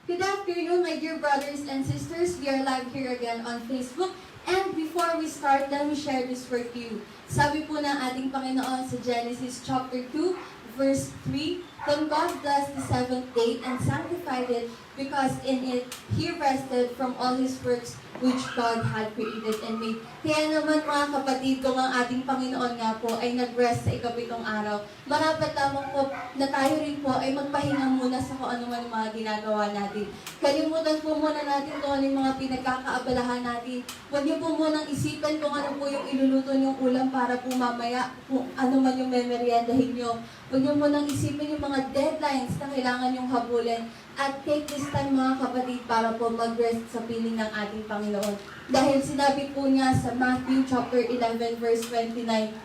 Good afternoon, my dear brothers and sisters. We are live here again on Facebook. And before we start, let me share this word to you. Sabi po ng ating Panginoon sa Genesis chapter 2, verse 3, Then God blessed the seventh day and sanctified it, because in it He rested from all His works which God had created and made. Kaya naman mga kapatid, kung ang ating Panginoon nga po ay nag-rest sa ikapitong araw, marapat lamang po na tayo rin po ay magpahinga muna sa kung ano man ang mga ginagawa natin. Kalimutan po muna natin kung ano yung mga pinagkakaabalahan natin. Huwag niyo po munang isipin kung ano po yung iluluto niyong ulam para po mamaya kung ano man yung memeryendahin niyo. Huwag niyo munang isipin yung mga deadlines na kailangan niyong habulin. At take this time mga kapatid para po mag-rest sa piling ng ating Panginoon. Dahil sinabi po niya sa Matthew chapter 11 verse 29,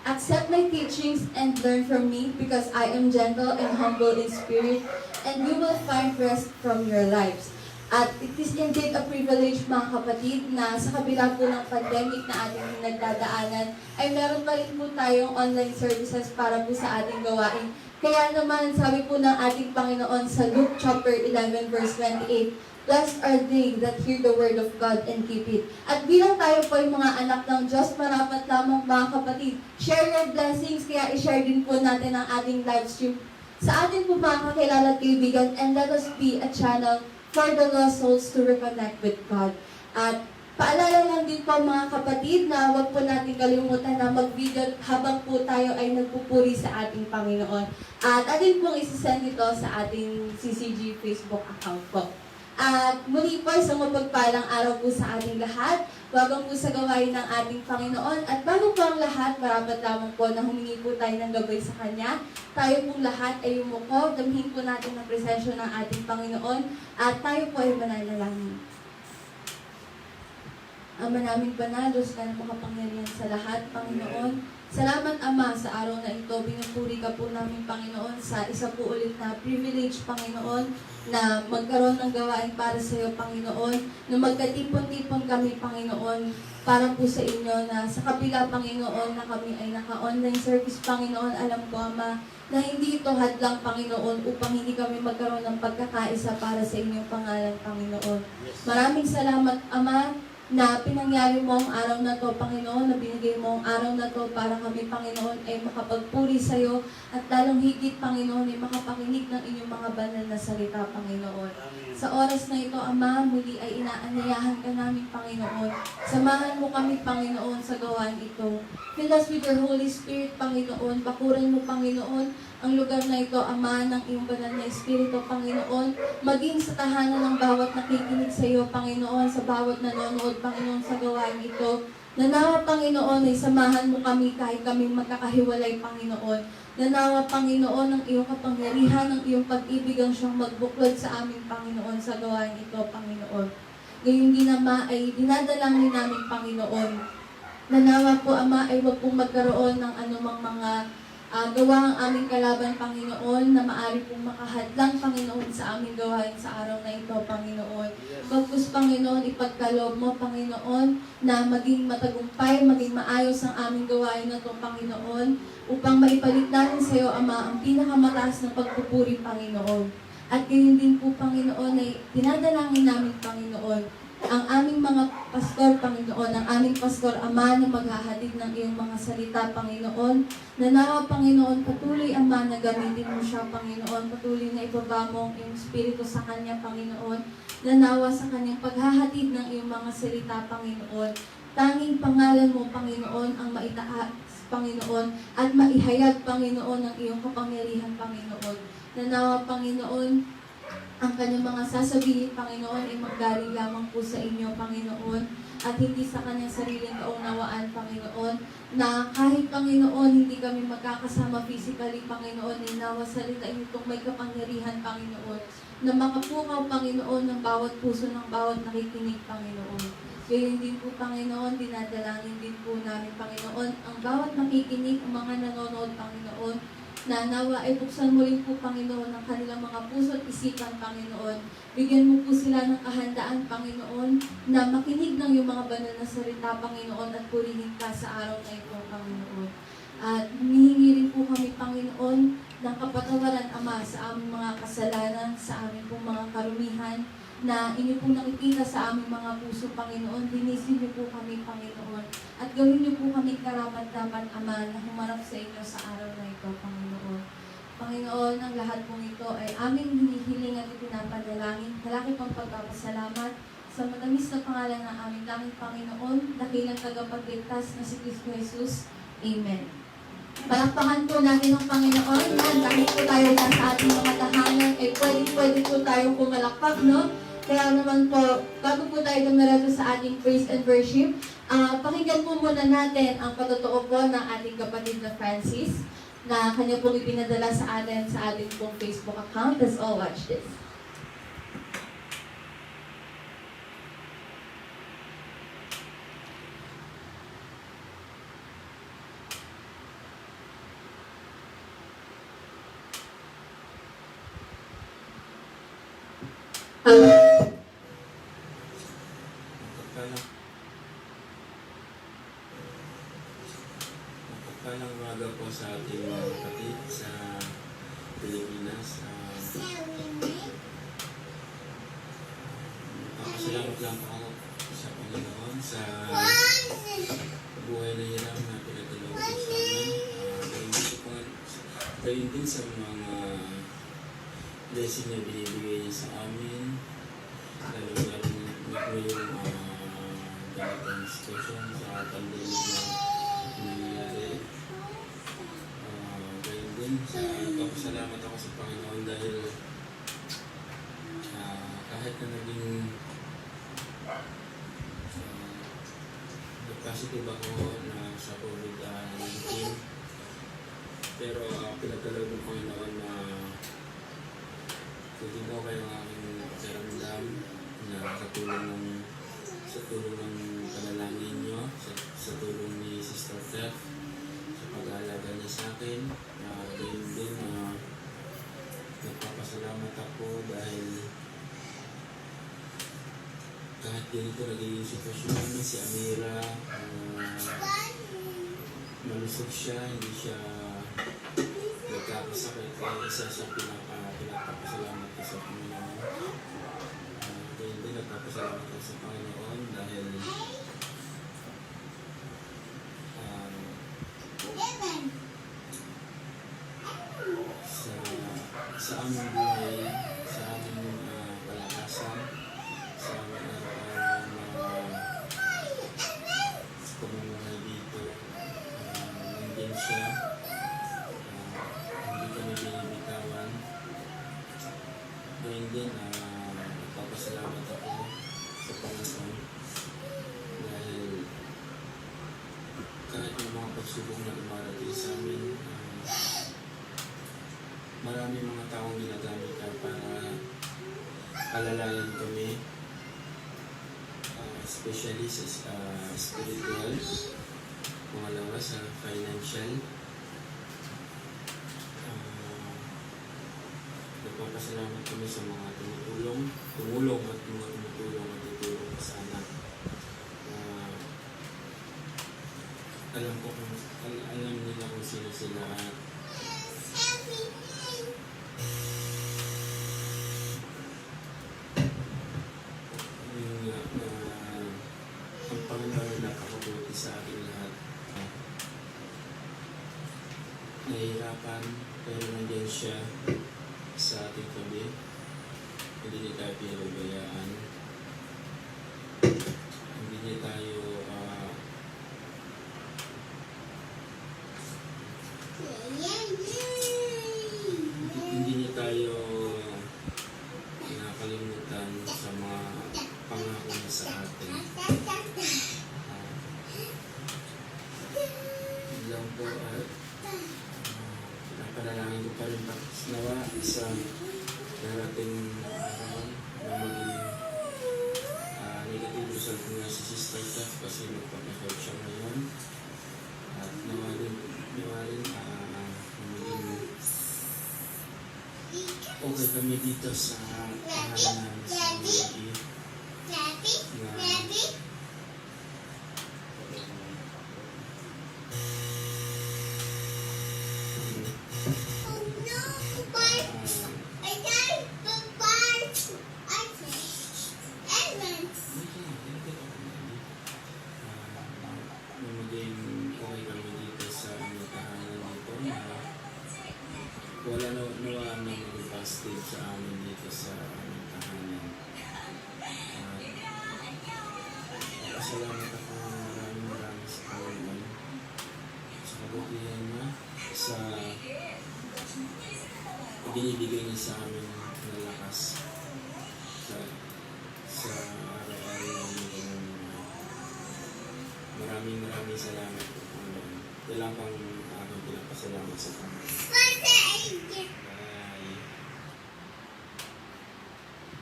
Accept my teachings and learn from me, because I am gentle and humble in spirit, and you will find rest from your lives. At it is indeed a privilege mga kapatid na sa kabila po ng pandemic na ating pinagdadaanan ay meron pa rin po tayong online services para po sa ating gawain. Kaya naman sabi po ng ating Panginoon sa Luke chapter 11 verse 28, Blessed are they that hear the word of God and keep it. At bilang tayo po yung mga anak ng Diyos, marapat lamang mga kapatid, share your blessings, kaya i-share din po natin ang ating live stream sa ating po mga kakilala at kaibigan, and let us be a channel for the lost souls to reconnect with God. At paalala lang din po mga kapatid na huwag po natin kalimutan na mag-video habang po tayo ay nagpupuri sa ating Panginoon. At atin pong isisend ito sa ating CCG Facebook account po. At muli po, isang mapagpalang araw po sa ating lahat. Welcome po sa gawain ng ating Panginoon. At bago po ang lahat, marapat lamang po na humingi po tayo ng gabay sa Kanya. Tayo pong lahat ay umuko. Damhin po natin ang presensya ng ating Panginoon. At tayo po ay mananalangin. Ama naming banal, Diyos ka na makapangyarihan sa lahat, Panginoon. Salamat, Ama, sa araw na ito. Binupuri ka po namin, Panginoon, sa isa po ulit na privilege, Panginoon, na magkaroon ng gawain para sa iyo, Panginoon, na magkatipon-tipon kami, Panginoon, para po sa inyo, na sa kabila, Panginoon, na kami ay naka-online service, Panginoon. Alam ko, Ama, na hindi ito hadlang, Panginoon, upang hindi kami magkaroon ng pagkakaisa para sa inyong pangalan, Panginoon. Maraming salamat, Ama, na pinangyari mo ang araw na to, Panginoon, na binigay mo ang araw na to para kami, Panginoon, ay makapagpuri sa iyo at lalong higit, Panginoon, ay makapakinig ng inyong mga banal na salita, Panginoon. Amen. Sa oras na ito, Ama, muli ay inaanyayahan ka namin, Panginoon. Samahan mo kami, Panginoon, sa gawain ito. Fill us with your Holy Spirit, Panginoon. Bakuran mo, Panginoon, ang lugar na ito, Ama, ng iyong banal na Espiritu, Panginoon, maging sa tahanan ng bawat nakikinig sa iyo, Panginoon, sa bawat nanonood, Panginoon, sa gawain ito. Nanawa, Panginoon, ay samahan mo kami kahit kaming magkakahiwalay, Panginoon. Nanawa, Panginoon, ang iyong kapangyarihan, ang iyong pag-ibig ang siyang magbuklod sa aming, Panginoon, sa gawain ito, Panginoon. Gayong din, Ama, ay dinadalangin namin, Panginoon. Nanawa po, Ama, ay huwag pong magkaroon ng anumang mga gawa ang aming kalaban, Panginoon, na maari pong makahadlang, Panginoon, sa aming gawain sa araw na ito, Panginoon. Bagkus, Panginoon, ipagkaloob mo, Panginoon, na maging matagumpay, maging maayos ang aming gawain na ito, Panginoon, upang maipalit natin sa iyo, Ama, ang pinakamataas na pagpupuri, Panginoon. At gayon din po, Panginoon, ay dinadalangin namin, Panginoon, ang aming mga pastor, Panginoon, ang aming pastor, Ama, na maghahatid ng iyong mga salita, Panginoon. Nanawa, Panginoon, patuloy, Ama, na gamitin mo siya, Panginoon. Patuloy na ibaba mo ang iyong Espiritu sa kanya, Panginoon. Nanawa sa kanyang paghahatid ng iyong mga salita, Panginoon. Tanging pangalan mo, Panginoon, ang maitaas, Panginoon, at maihayag, Panginoon, ang iyong kapangyarihan, Panginoon. Nanawa, Panginoon, ang kanyang mga sasabihin, Panginoon, ay manggaling lamang po sa inyo, Panginoon, at hindi sa kanyang sariling kaunawaan, Panginoon, na kahit, Panginoon, hindi kami magkakasama physically, Panginoon, ay nawa salita itong may kapangyarihan, Panginoon, na makapukaw, Panginoon, ng bawat puso ng bawat nakikinig, Panginoon. Gayon din po, Panginoon, dinadalangin din po namin, Panginoon, ang bawat nakikinig, ang mga nanonood, Panginoon, na nawa ay buksan mo rin po, Panginoon, ang kanilang mga puso at isipan, Panginoon. Bigyan mo po sila ng kahandaan, Panginoon, na makinig ng iyong mga banal na salita, Panginoon, at purihin ka sa araw na ito, Panginoon. At humihingi rin po kami, Panginoon, ng kapatawaran, Ama, sa aming mga kasalanan, sa aming pong mga karumihan, na inyo po nakikita sa aming mga puso, Panginoon. Linisin niyo po kami, Panginoon. At gawin niyo po kami karapat-dapat, Ama, na humarap sa inyo sa araw na ito, Panginoon. Panginoon, ang lahat pong ito ay aming hinihiling at ipinapadalangin. Malaki pang pagpapasalamat sa matamis na pangalan ng aming langit, Panginoon, dakilang tagapagligtas na si Kristo Jesus. Amen. Palakpakan po natin ang Panginoon. Yan, dahil po tayo nasa ating mga tahanan, pwede po tayong pumalakpak, no? Kaya naman po, bago po tayo dumiretso sa ating praise and worship, pakinggan po muna natin ang patotoo po ng ating kapatid na Francis, na kanya pong ipinadala sa atin sa ating pong Facebook account. Let's all watch this. Mapagpalang umaga po sa ating mga kapatid sa Pilipinas. Salamat lang po ako sa Panginoon sa buhay na hirap na pinagdalaw po sa amin. Gayon din sa mga blessing na binibigay niya sa amin. Lalo-lalo na po yung ganitong situation sa pandemic na nangyayari. Gayon din, nagpapasalamat ako sa Panginoon dahil kahit na naging positive ako na sa COVID-19, pero pinagdalaw ng Panginoon na hindi mo kayo ang aking pakiramdam na sa tulong ng panalangin nyo, sa tulong ni Sister Tef, sa pag-aalaga niya sa akin. Gayon din, nagpapasalamat ako dahil kahit ganito naging sitwasyon namin si Amira, malusog siya, hindi siya nagkakasakit, kaya isa siya pinapapasalamat ko sa Panginoon. Kaya din nagpapasalamat ko sa Panginoon dahil sa aming buhay, sa aming palakasan, sa aming araw-araw na pamumuhay dito, nandun siya. Hindi kami binibitawan. Ngayon din, nagpapasalamat ako sa Panginoon dahil kahit may mga pagsubok na dumarating sa amin, marami mga taong ginagamit para alalayan kami, especially sa spiritual, pangalawa sa financial. Nagpapasalamat kami sa mga tumulong at mga tutulong sa anak. Alam nila kung sino sila at ang Panginoon nakakabuti sa ating lahat. Nahihirapan, pero nandiyan siya sa ating tabi. Hindi niya tayo pinababayaan. Hindi niya tayo nakakalimutan sa mga pangako niya sa atin. Lang po at napanalangin ko pa rin nawa sa darating na araw na maging negative result nga si Sister Tef kasi magpapakot siya ngayon. At nawa rin maging okay kami dito sa pangalan namin sa Muli na nawa na maging positive sa amin dito sa aming tahanan. At pasalamat ako maraming sa Panginoon sa kabutihan niya, sa binibigay niya sa amin na lakas sa araw-araw namin pamumuhay. Maraming salamat po, Panginoon. Kailangan kang pinapasalamat sa Panginoon. Bye.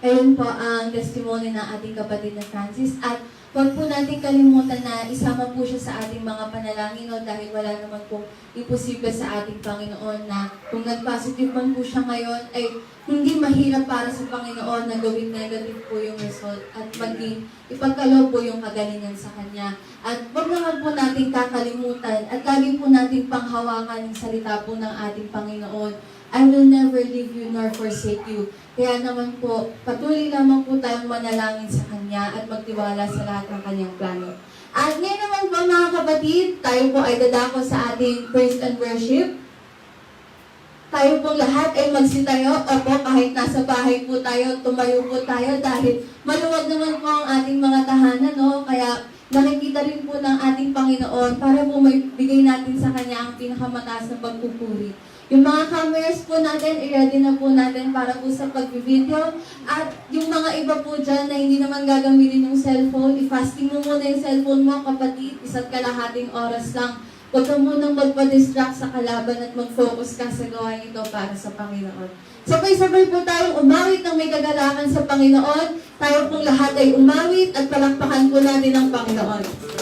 Ayun po ang testimony ng ating kapatid na Francis. At huwag po natin kalimutan na isama po siya sa ating mga panalangin, no? Dahil wala naman po imposible sa ating Panginoon na kung nag-positive man po siya ngayon, ay hindi mahirap para sa Panginoon na gawing negative po yung result at maging ipagkaloob po yung kagalingan sa Kanya. At huwag naman po natin kakalimutan at lagi po natin panghawakan yung salita po ng ating Panginoon. I will never leave you nor forsake you. Kaya naman po, patuloy lamang po tayong manalangin sa Kanya at magtiwala sa lahat ng Kanyang plano. At ngayon naman po mga kapatid, tayo po ay dadako sa ating praise and worship. Tayo pong lahat ay magsitayo. Opo, kahit nasa bahay po tayo, tumayo po tayo dahil maluwag naman po ang ating mga tahanan, no? Kaya nakikita rin po ng ating Panginoon para po may bigay natin sa Kanya ang pinakamataas na pagpupuri. Yung mga cameras po natin, i-ready na po natin para po sa pag-video. At yung mga iba po dyan na hindi naman gagamitin yung cellphone, i-fasting mo muna yung cellphone mo, kapatid, 1.5 oras lang. Huwag ka munang magpa-distract sa kalaban at mag-focus ka sa gawain ito para sa Panginoon. Sabay-sabay po tayong umawit ng may kagalakan sa Panginoon. Tayo pong lahat ay umawit at palakpakan po natin ang Panginoon.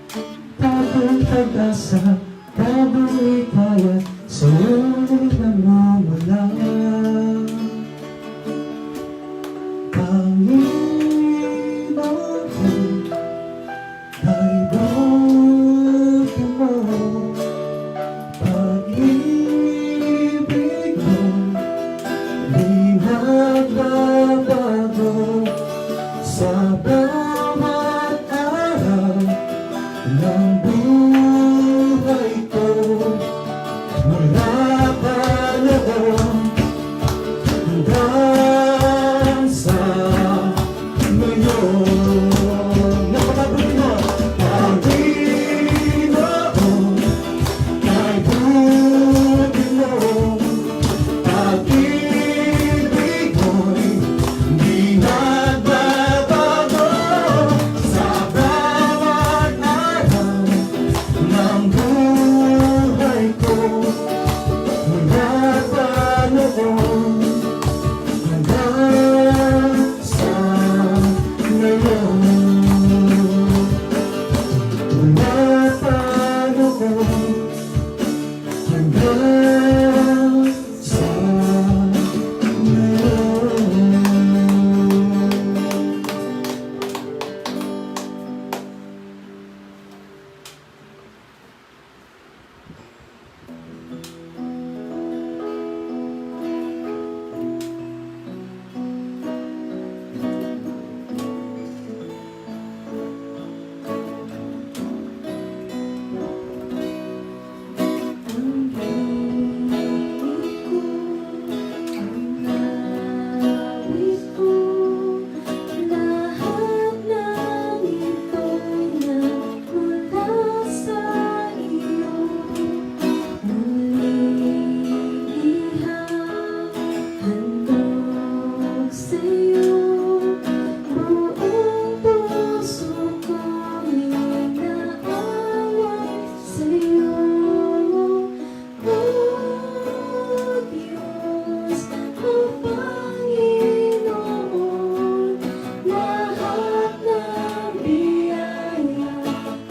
Bagong pag-asa, bagong likaya, sa'yo'y namumula. Panginoon ko, ay buti mo. Pag-ibig mo, di nagbabago sa bawat araw ng buhay ko. Mula pa noon hanggang sa ngayon. Napakabuli mo, Panginoon, kay buti mo. Pag-ibig mo'y di nagbabago sa bawat araw ng buhay ko. Mula pa noon hanggang sa ngayon. Mula pa noon hanggang sa ngayon. Ang hilig ko, ang nais ko, lahat ng ito'y nagmula sa iyo. Muling ihahandog sa'yo, buong puso ko'y naaalay sa'yo. O Diyos, o Panginoon, lahat ng biyaya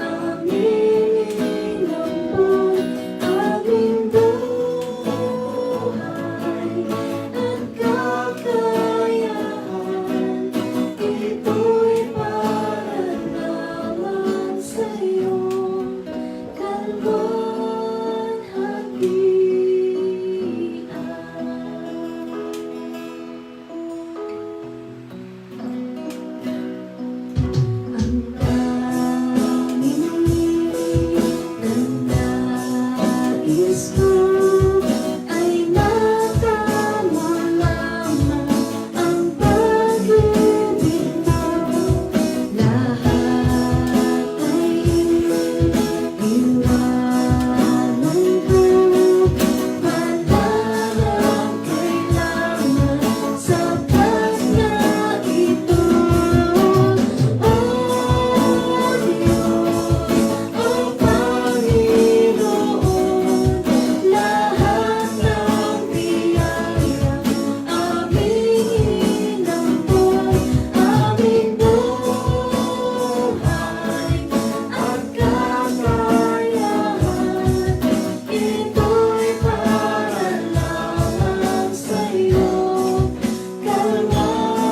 aming inampon, aming buhay at kakayahan, ito'y para lamang sa'yo, kalwalhatian. Ang tanging nais ko ay matamo lamang ang pag-ibig mo. Lahat ay iwanan ko, wala nang kailangan sapat na ito. O Diyos, o Panginoon, lahat ng biyaya aming inampon, aming buhay at kakayahan, ito'y para lamang sa'yo, kalwalhatian.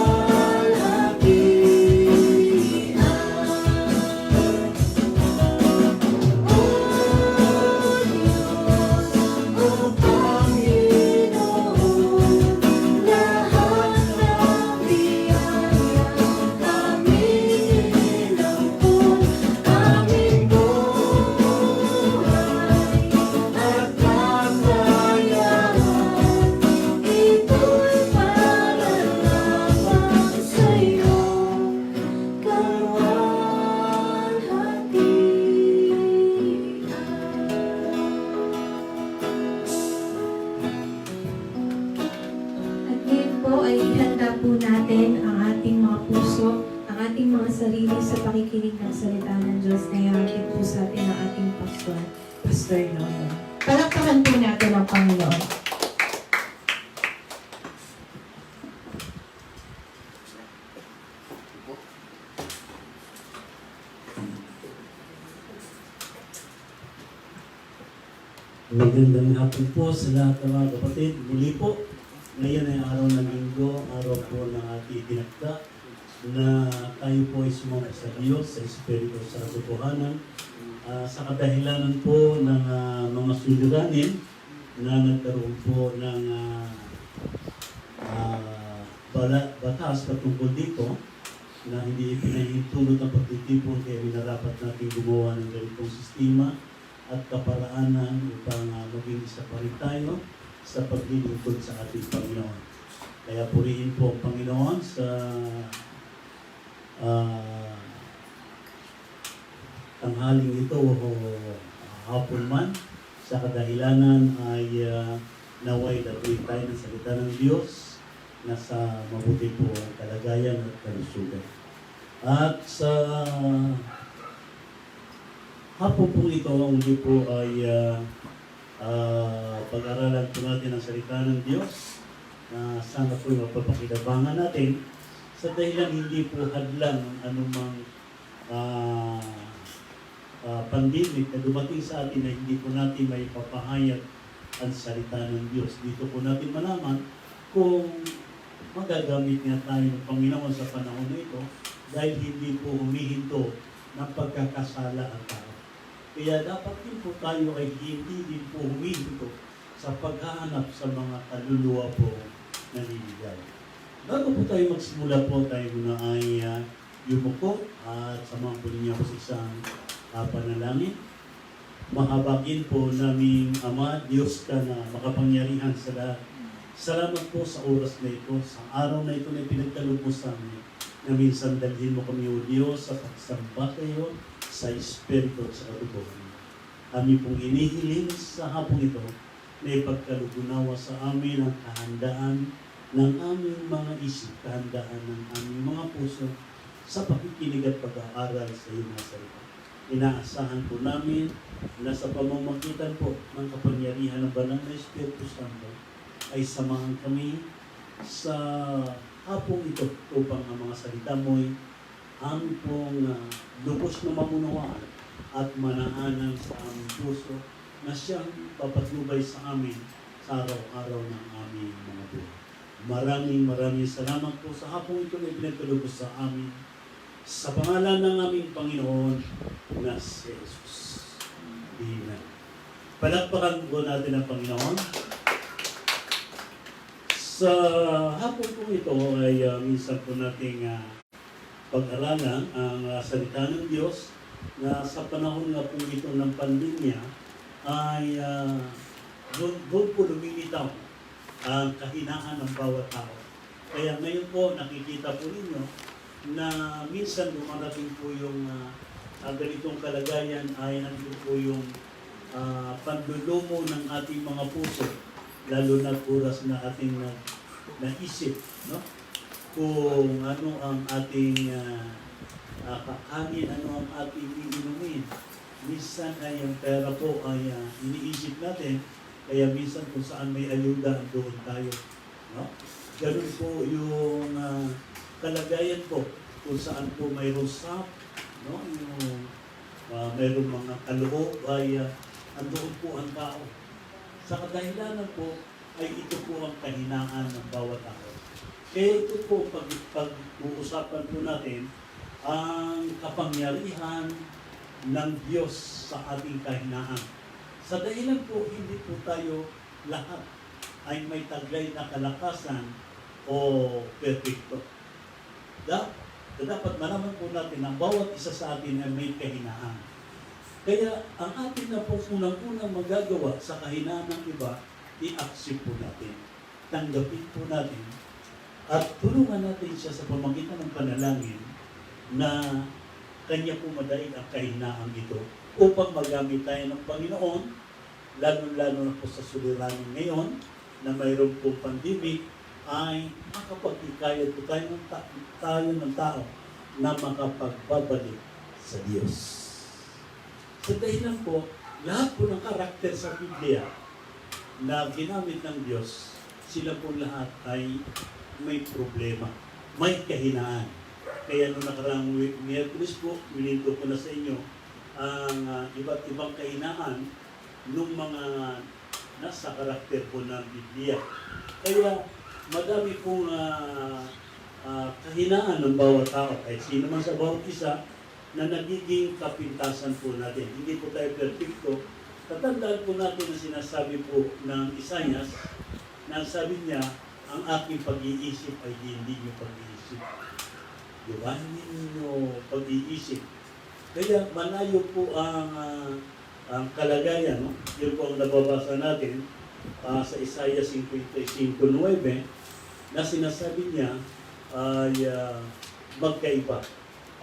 O Diyos, o Panginoon, lahat ng biyaya aming inampon, aming buhay at kakayahan, ito'y para lamang sa'yo, kalwalhatian. At ngayon po ay ihanda po natin ang ating mga puso, ang ating mga sarili sa pakikinig ng salita ng Diyos na ihatid po sa atin ng ating Pastor Lolo. Palakpakan po natin ang Panginoon. Magandang hapon po sa lahat ng mga kapatid. Muli po, ngayon ay araw ng linggo, araw po ng ating tinakda na tayo po ay sumama sa Diyos, sa Espiritu sa katotohanan, sa kadahilanan po ng mga suliranin na nagkaroon po ng batas patungkol dito na hindi pinahintulot ang pagtitipon kaya minarapat natin gumawa ng ganitong sistema at kaparaanan upang maging isa pa rin tayo sa paglilingkod sa ating Panginoon. Kaya purihin po ang Panginoon sa tanghaling ito o hapon man sa kadahilanan ay naway dapat tayo ng salita ng Diyos na sa mabuti po kalagayan at kalusugan. At sa hapon po ito, ang uli po ay pag-aralan po natin ang salita ng Diyos na sana po mapapakinabangan natin sa dahilan hindi po hadlang ang anumang pandemic na dumating sa atin na hindi po natin may papahayag ang salita ng Diyos. Dito po natin malaman kung magagamit nga tayo ng Panginoon sa panahon na ito dahil hindi po humihinto ng pagkakasala ang tao. Kaya dapat din po tayo ay hindi din po humihinto sa paghahanap sa mga kaluluwa po na nililigay. Bago po tayo magsimula po, tayo muna ay yumuko at samahan po ninyo ako sa isang panalangin. Mahabagin po naming Ama, Diyos ka na makapangyarihan sa lahat. Salamat po sa oras na ito, sa araw na ito na pinagkaloob mo sa amin, na minsan dalhin mo kami o Diyos sa pagsamba kayo sa Espiritu at sa katotohanan. Kami pong inihiling sa hapong ito na ipagkalugunawa sa amin ang kahandaan ng aming mga isip, kahandaan ng aming mga puso sa pakikinig at pag-aaral sa iyong mga salita. Inaasahan po namin na sa pamamagitan po ng kapangyarihan ng Banal na Espiritu Santo ay samahan kami sa hapong ito upang ang mga salita mo'y ang pong lubos na mamunawaan at manaanan sa aming puso na siyang papatnubay sa amin sa araw-araw ng aming mga buhay. Maraming salamat po sa hapong ito na ipinagkalubos sa amin sa pangalan ng aming Panginoon na si Jesus. Amen. Palakpakan po natin ang Panginoon. Sa hapon po ito ay minsan po nating pag-aralan ang salita ng Diyos na sa panahon nga po ito ng pandemya ay doon po lumilitaw ang kahinaan ng bawat tao. Kaya ngayon po nakikita po ninyo na minsan dumarating po yung ganitong kalagayan ay nandun po yung panlulumo ng ating mga puso, lalo na oras na ating naisip, no? Kung ano ang ating kakanin, ano ang ating iinumin. Minsan ay ang pera po ay iniisip natin, kaya minsan kung saan may ayuda, doon tayo. No? Ganun po yung kalagayan po, kung saan po may rosap, no? Yung mayroong mga kaloob ay andoon po ang tao. Sa kadahilanan po ay ito po ang kahinaan ng bawat tao. Kaya ito po pag-uusapan po natin ang kapangyarihan ng Diyos sa ating kahinaan. Sa dahilan po, hindi po tayo lahat ay may taglay na kalakasan o perfecto. Dapat malaman po natin na bawat isa sa atin ay may kahinaan. Kaya ang atin na po unang-unang magagawa sa kahinaan ng iba, i-accept po natin. Tanggapin po natin at tulungan natin siya sa pamamagitan ng panalangin na kanya po madaig ang kahinaan ito upang magamit tayo ng Panginoon, lalo-lalo na po sa suliranin ngayon na mayroon po pandemic, ay makapag-ikayat po tayo ng tao na makapagbabalik sa Diyos. Sa dahilan po, lahat po ng karakter sa Biblia na ginamit ng Diyos, sila po lahat ay may problema, may kahinaan. Kaya nung nakaraang Miyerkules po, mininto ko na sa inyo ang iba't ibang kahinaan ng mga nasa karakter po ng Biblia. Kaya madami pong kahinaan ng bawat tao, kahit sino man sa bawat isa, na nagiging kapintasan po natin. Hindi po tayo perfecto. Tatandaan po natin na sinasabi po ng Isaias, na sabi niya, ang aking pag-iisip ay hindi niyo pag-iisip. Di ba? Hindi niyo pag-iisip. Kaya malayo po ang kalagayan, no? Yun po ang nababasa natin sa Isaiah 55:9 na sinasabi niya ay magkaiba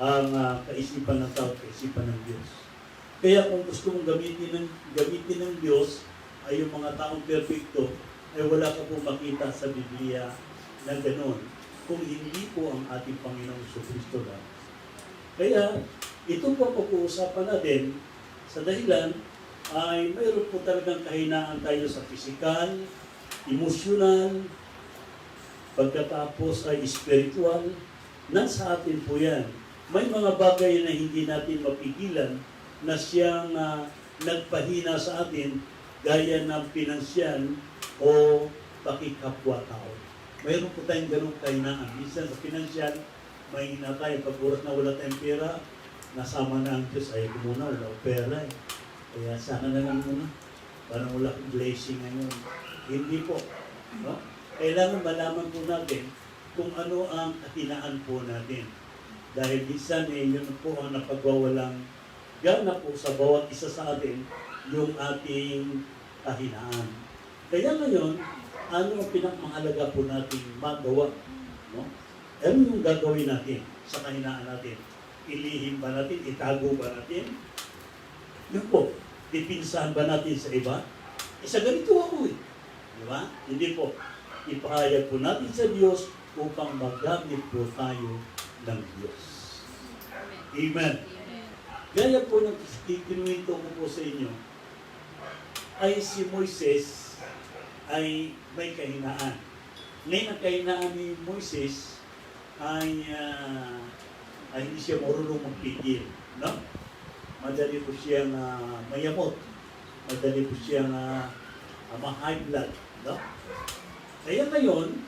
ang kaisipan ng tao, kaisipan ng Diyos. Kaya kung gusto mong gamitin ng Diyos ay yung mga taong perfecto, ay wala ka po makita sa Biblia na gano'n kung hindi po ang ating Panginoong Jesucristo lang. Kaya ito po pag-uusapan natin sa dahilan ay mayroon po talagang kahinaan tayo sa physical, emotional, pagkatapos ay spiritual. Nasa atin po yan. May mga bagay na hindi natin mapigilan na siyang nagpahina sa atin gaya ng pinansyal o pakikapwa-tao. Mayroon po tayong ganong kahinaan. Minsan sa pinansyal, may hina tayo. Pag oras na wala tayong pera, nasama na ang Diyos. Ay, muna, wala akong pera eh. Kaya sana na lang muna. Parang wala akong blessing ngayon. Hindi po. No? Kailangan malaman po natin kung ano ang kahinaan po natin. Dahil minsan yun po ang napagwawalang gana po sa bawat isa sa atin yung ating kahinaan. Kaya ngayon, ano ang pinakmahalaga po nating magawa? No? Ano yung gagawin natin sa kahinaan natin? Ilihim ba natin? Itago ba natin? Yun po, dipinsahan ba natin sa iba? Sa ganito ako eh. Di ba? Hindi po. Ipahayag po natin sa Diyos upang magamit po tayo ng Diyos. Amen. Gaya po ng kinuwento ko po sa inyo, ay si Moises ay may kahinaan. Ngayon ang kahinaan ni Moises ay hindi siya marunong magpigil. No? Madali po siyang mayamot. Madali po siyang ma-high blood. No? Kaya ngayon,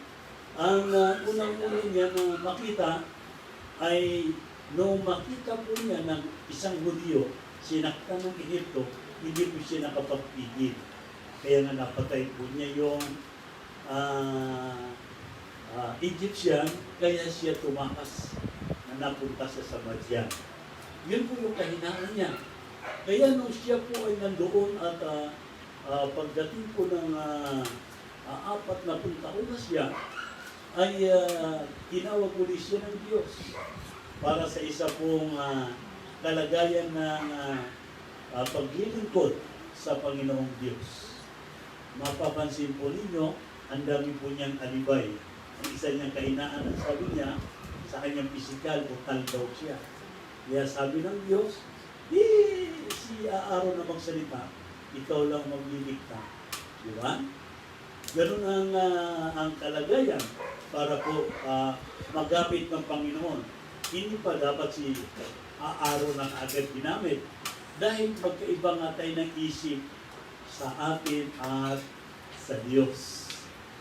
ang unang-una niya na makita ay nung makita po niya ng isang Hudyo, sinaktan ng Ehipto, hindi po siya nakapagpigil. Kaya nga napatay po niya yung Egyptian, kaya siya tumakas na napunta sa Madian. Yun po yung kahinaan niya. Kaya nung siya po ay nandoon at pagdating po ng 40 taon na siya, ay tinawag ulit siya ng Diyos para sa isa pong kalagayan ng paglilingkod sa Panginoong Diyos. Mapapansin po ninyo, ang dami po niyang alibay. Ang isa niyang kahinaan, ang sabi niya, sa kanyang pisikal, butal daw siya. Kaya sabi ng Diyos, si Aaron na magsalita, ikaw lang magliligta. Di ba? Ganun ang kalagayan para po magamit ng Panginoon. Hindi pa dapat si Aaron na agad ginamit dahil magkaiba nga tayo ng isip sa atin at sa Diyos.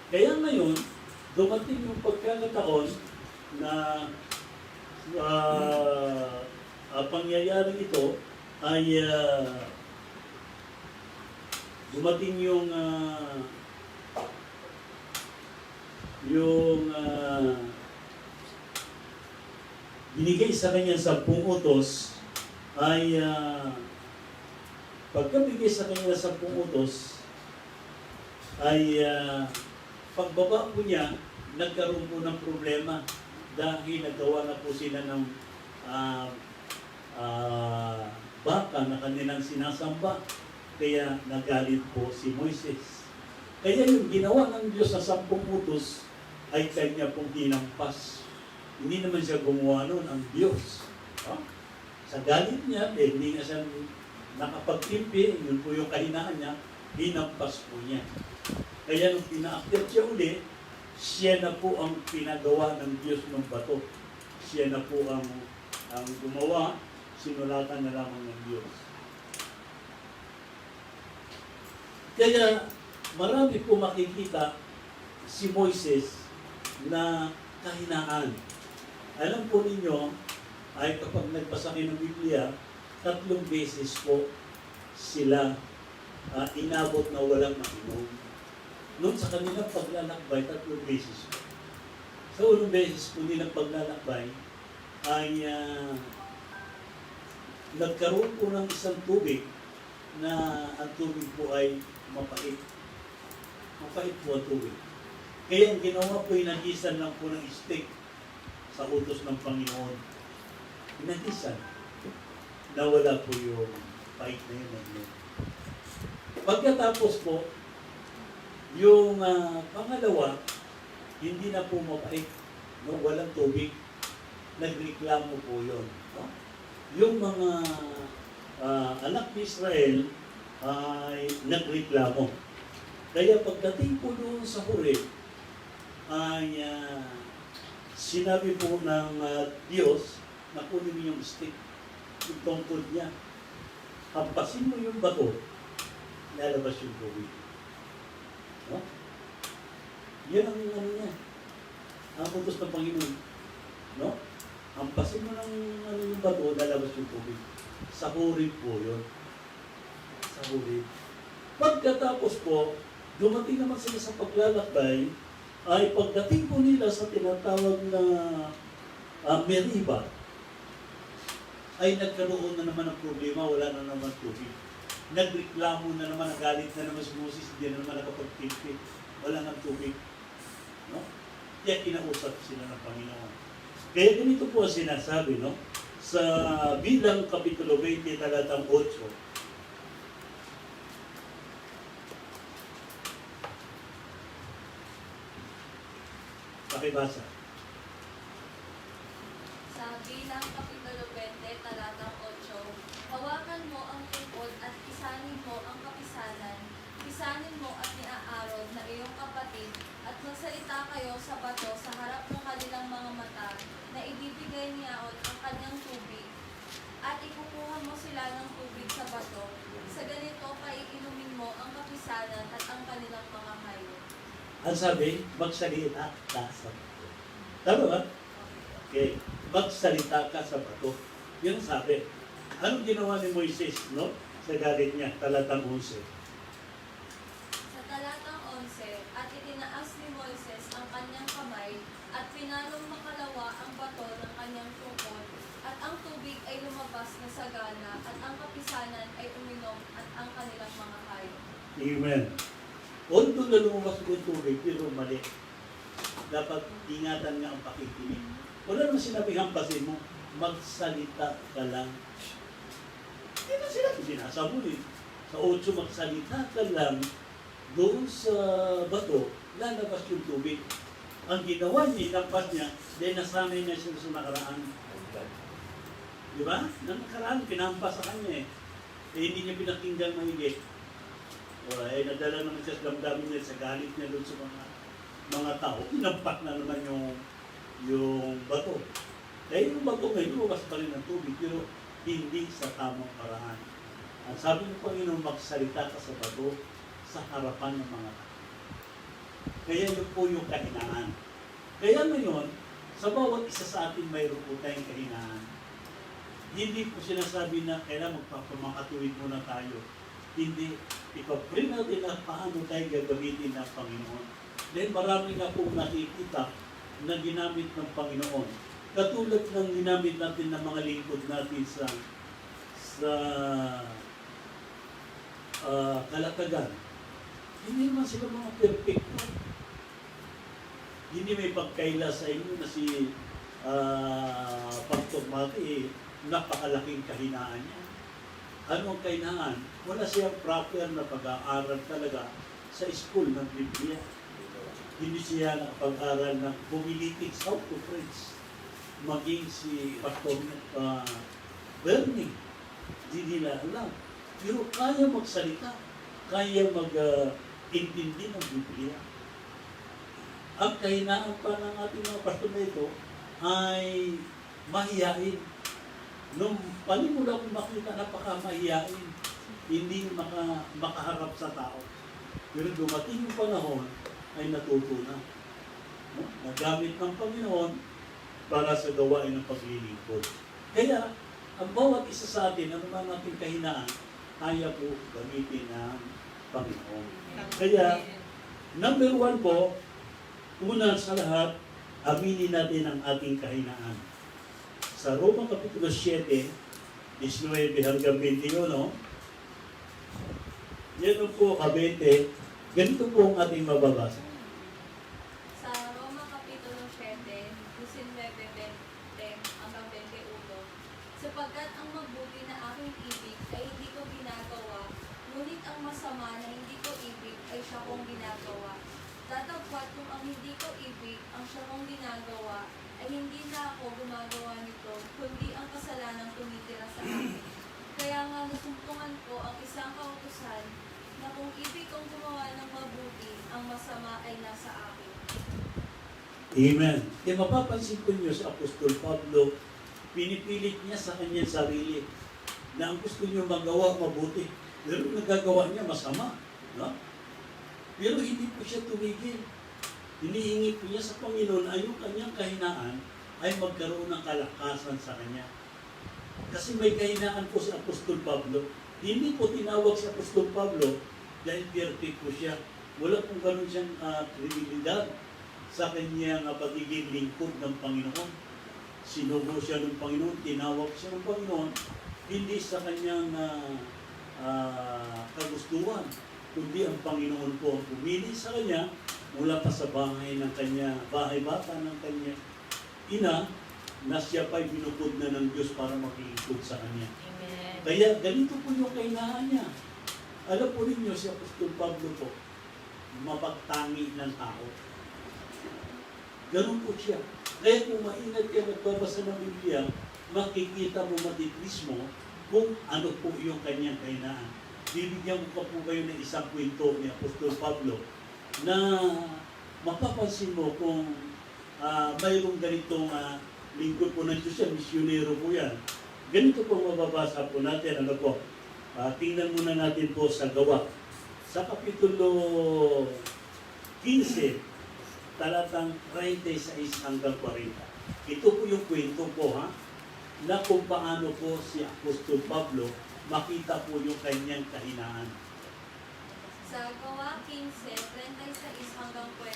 Kaya ngayon, dumating yung pagkakataon na pangyayaring ito ay dumating yung binigay sa kanya 10 utos ay pagkabigay sa kanya 10 utos ay pagbaba po niya nagkaroon po ng problema dahil nagawa na po sila ng baka na kanilang sinasamba, kaya nagalit po si Moises. Kaya yung ginawa ng Diyos sa 10 utos ay kanya pong hinampas. Hindi naman siya gumawa nun, ang Diyos. Sa galit niya, hindi nga siya nakapagtimpi, yun po yung kahinaan niya, hinampas po niya. Kaya nung pinaakyat siya uli, siya na po ang pinagawa ng Diyos ng bato. Siya na po ang gumawa, sinulatan na lamang ng Diyos. Kaya marami po makikita si Moises na kahinaan. Alam po ninyo, ay kapag nagbasa kayo ng Biblia, 3 beses po sila inabot na walang mainom. Noon sa kanilang paglalakbay, 3 beses po. Sa unang beses po nilang paglalakbay, ay nagkaroon po ng isang tubig na ang tubig po ay mapait. Mapait po ang tubig. Kaya ang ginawa po, inagisan lang po ng steak sa utos ng Panginoon. Inagisan. Nawala po yung pait na yun. Pagkatapos po, yung pangalawa, hindi na po mapait. No? Walang tubig. Nagreklamo po yun. No? Yung mga anak ni Israel ay nagreklamo. Kaya pagdating po doon sa Horeb, ay sinabi po ng Diyos na kunin mo yung stick, yung tungkod niya. Hampasin mo yung bato, lalabas yung tubig. No? Yan ang ano niya. Ang utos ng Panginoon. No? Hampasin mo ng yung bato, lalabas yung tubig. Sa Horeb po yun. Sa Horeb. Pagkatapos po, dumating naman sila sa paglalakbay, ay pagdating po nila sa tinatawag na Meriba, ay nagkaroon na naman ng problema, wala na naman tubig. Nagreklamo na naman, nagalit na naman si Moses, hindi na naman nakapagpilpil, wala nang tubig. No? Kaya kinausap sila ng Panginoon. Kaya ganito po ang sinasabi, no? Sa Bilang Kapitulo 20, talatang 8, pakibasa. Sa Bilang Kapitulo 20, talatang 8, hawakan mo ang tungkod at pisanin mo ang kapisanan, pisanin mo at ni-Aaron na iyong kapatid, at magsalita kayo sa bato sa harap ng kanilang mga mata, na ibibigay niya ang kanyang tubig, at ikukuha mo sila ng tubig sa bato. Sa ganito, paiinumin mo ang kapisanan at ang kanilang mga hayop. Ang sabi, magsalita ka sa bato. Tama ba? Okay. Magsalita ka sa bato. Yun ang sabi. Anong ginawa ni Moises, no? Sa galit niya, talatang 11. Sa talatang 11, at itinaas ni Moises ang kanyang kamay, at pinalong makalawa ang bato ng kanyang tungkod, at ang tubig ay lumabas na sagana, at ang kapisanan ay uminom, at ang kanilang mga hayop. Amen. Although na lumabas yung tubig, pero mali. Dapat ingatan nga ang pakikinig. Wala naman sinabing hampasin mo, magsalita ka lang. Hindi na sila binasa mo eh. Sa 8, magsalita ka lang, doon sa bato, lalabas yung tubig. Ang ginawa niya, inampas niya, dahil nasanay niya siya sa nakaraan. Di ba? Nang nakaraan, pinampas sa kanya eh. Hindi niya pinakinggan mahigit. Ay nadala naman siya sa damdamin niya, sa galit niya doon sa mga tao. Inampak na naman yung bato. Dahil yung bato ngayon, lumabas pa rin ng tubig, pero hindi sa tamang paraan. Ang sabi ng Panginoon, magsalita ka sa bato sa harapan ng mga tao. Kaya yun po yung kahinaan. Kaya ngayon, sa bawat isa sa atin mayroon po tayong kahinaan. Hindi po sinasabi na kailangan magpapamakatuwid muna tayo. Hindi. Ipaprin natin na paano tayo gagamitin ng Panginoon. Dahil marami na po nakikita na ginamit ng Panginoon. Katulad ng ginamit natin ng mga lingkod natin sa Kalatagan. Hindi naman sila mga perfecto. Hindi may pagkaila sa inyo na si Pastor Mati, napakalaking kahinaan niya. Ano ang kahinaan? Wala siyang proper na pag-aaral talaga sa school ng Biblia. Hindi siya nakapag-aral ng homiletics, how to preach. Maging si Pastor Bernie, hindi nila alam. Pero kaya magsalita, kaya mag-intindi ng Biblia. Ang kahinaan pa ng ating mga pastor na ito ay mahiyain. Nung panimula kong makita, napakamahiyain. Hindi makaharap sa tao. Pero dumating yung panahon ay natuto na. No? Nagamit ng Panginoon para sa gawain ng paglilingkod. Kaya, ang bawat isa sa atin, ano man nating kahinaan, kaya po gamitin ng Panginoon. Kaya, number 1 po, una sa lahat, aminin natin ang ating kahinaan. Sa Roma Kapitulo 7, 19 hanggang 21, yan po ka-20, ganito po ang ating mababasa. Sa Roma Kapitulo 7, 19 hanggang 21, sapagkat ang mabuti na aking ibig ay hindi ko ginagawa, ngunit ang masama na hindi ko ibig ay siya kong ginagawa. Datapwat kung ang hindi ko ibig ang siya kong ginagawa, ay hindi na ako gumagawa nito, kundi ang kasalanan tumitira sa akin. Kaya nga nasumpungan ko ang isang kautusan na kung ibig kong gumawa ng mabuti, ang masama ay nasa akin. Amen. Kaya mapapansin ko niyo sa Apostol Pablo, pinipilit niya sa kanyang sarili na ang gusto niyo magawa mabuti. Pero nagagawa niya masama. No? Pero hindi po siya tumigil. Hinihingi po niya sa Panginoon ay yung kanyang kahinaan ay magkaroon ng kalakasan sa kanya. Kasi may kahinaan po si Apostol Pablo. Hindi po tinawag si Apostol Pablo dahil perfect po siya. Wala pong ganun siyang kredibilidad sa kanyang pagiging lingkod ng Panginoon. Sinugo siya ng Panginoon, tinawag siya ng Panginoon, hindi sa kanyang kagustuhan, kundi ang Panginoon po ang pumili sa kanya mula pa sa bahay ng kanya, bahay bata ng kanya ina, na siya pa'y binukod na ng Diyos para makilingkod sa kanya. Amen. Kaya ganito po yung kainahan niya. Alam po ninyo si Apostol Pablo po, mapagtangi ng tao. Ganun po siya. Kaya kung maingat ka nagbabasa ng Biblia, makikita mo matitlis mo kung ano po yung kanyang kahinaan. Bibigyan ko pa po kayo ng isang kwento ni Apostol Pablo na mapapansin mo kung mayroong ganitong lingkod po ng Diyos yan, misyonero po yan. Ganito po mababasa po natin. Ano po? Tingnan muna natin po sa gawa. Sa Kapitulo 15, talatang 36 hanggang 40. Ito po yung kwento po, na kung paano po si Apostol Pablo makita po yung kanyang kahinaan. Sa Gawa 15, 36 hanggang 40,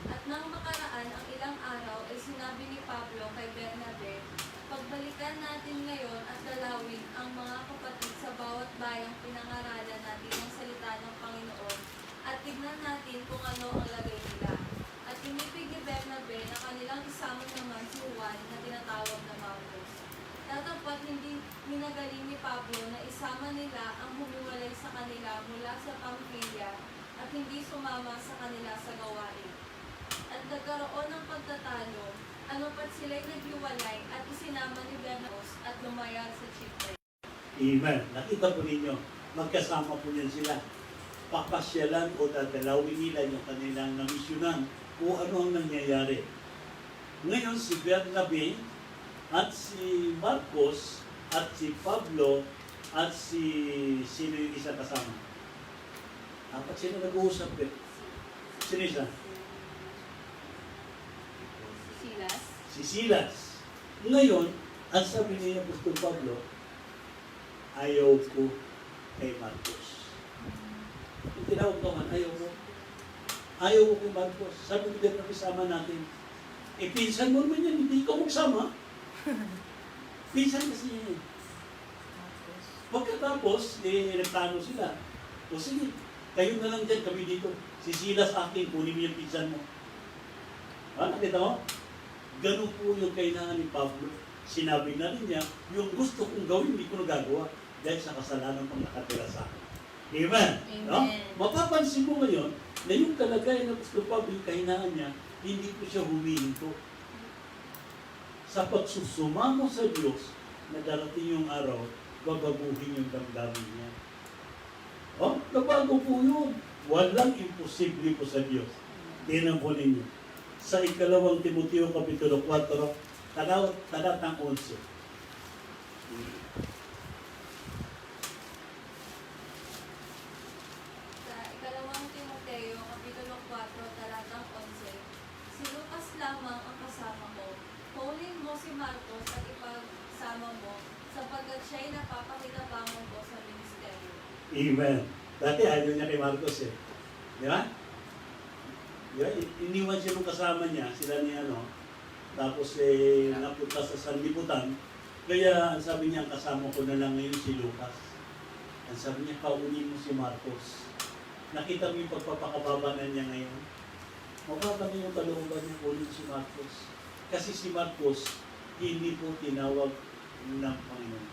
at nang makaraan ang ilang araw ay sinabi ni Pablo kay Bernabe, pagbalikan natin ngayon at dalawin ang mga kapatid sa bawat bayang pinangaralan natin ng salita ng Panginoon at tignan natin kung ano ang lagay nila. At inipig ni Bernabe na kanilang isama naman si Juan na tinatawag na Marcos. Tatapot hindi minagaling ni Pablo na isama nila ang humiwalay sa kanila mula sa Pamphylia at hindi sumama sa kanila sa gawain. At nagkaroon ng pagtatalo, ano pat sila'y naghiwalay at isinama ni Bernabe at lumayag sa Chipre. Amen. Nakita po ninyo, magkasama po niyan sila. Papasyalan o dadalawin nila yung kanilang namisyonan kung ano ang nangyayari. Ngayon si Bernabe at si Marcos at si Pablo at sino yung isa kasama? Apat sila nag-uusap eh. Sino isa? Silas. Si Silas. Ngayon, ang sabi niya Apostol Pablo, ayaw ko kay Marcos. Yung tinawag naman, ayaw ko. Ayaw ko kay Marcos. Sabi ko din na kasama natin. Eh, pinsan mo naman yan, hindi ikaw magsama. Pinsan kasi yan. Pagkatapos, nagtano sila. O sige, kayo na lang dyan, kami dito. Si Silas akin, kunin mo yung pinsan mo. Nakita mo? Ganun po yung kainahan ni Pablo. Sinabi na rin niya, yung gusto kong gawin, hindi ko nagagawa dahil sa kasalanan pang nakatira sa akin. Amen? Amen. No? Mapapansin mo ngayon na yung kalagayan ng Apostol Pablo, yung kahinaan niya, hindi po siya humihinto. Sa pagsusumamo sa Diyos, na darating yung araw, babaguhin yung damdamin niya. Nabago po yun. Walang imposible po sa Diyos. Tingnan po ninyo. Sa ikalawang Timoteo Kapitulo 4, talatang 11. Sa Amen. Dati ayaw niya kay Marcos eh. Di ba? Di ba? Iniwan siya nung kasama niya, sila ni ano. Tapos napunta sa sanlibutan. Kaya ang sabi niya, kasama ko na lang ngayon si Lucas. Ang sabi niya, paunin mo si Marcos. Nakita mo yung pagpapakababanan niya ngayon. Mababa na yung kalooban niya, kunin si Marcos. Kasi si Marcos, hindi po tinawag ng Panginoon.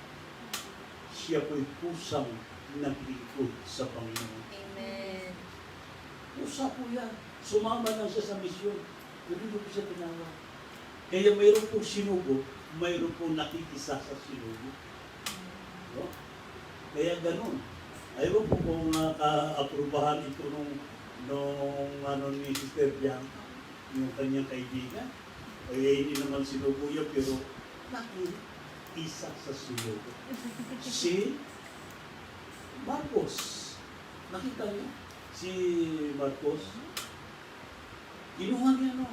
Siya po'y pusang naglingkod sa Panginoon. Amen. Pusa po yan. Sumama lang siya sa misyon. Hindi po siya tinawag. Kaya mayroon po sinugo, mayroon po nakikisa sa sinugo. No? Kaya ganun. Ayaw po kung aprubahan ito nung ni Sister Biang, yung kanyang kaibigan. Ay hindi naman sinugo yan, pero nakikisa sa sinugo. Si Marcos. Nakita niyo? Si Marcos. Kinuha niya, no?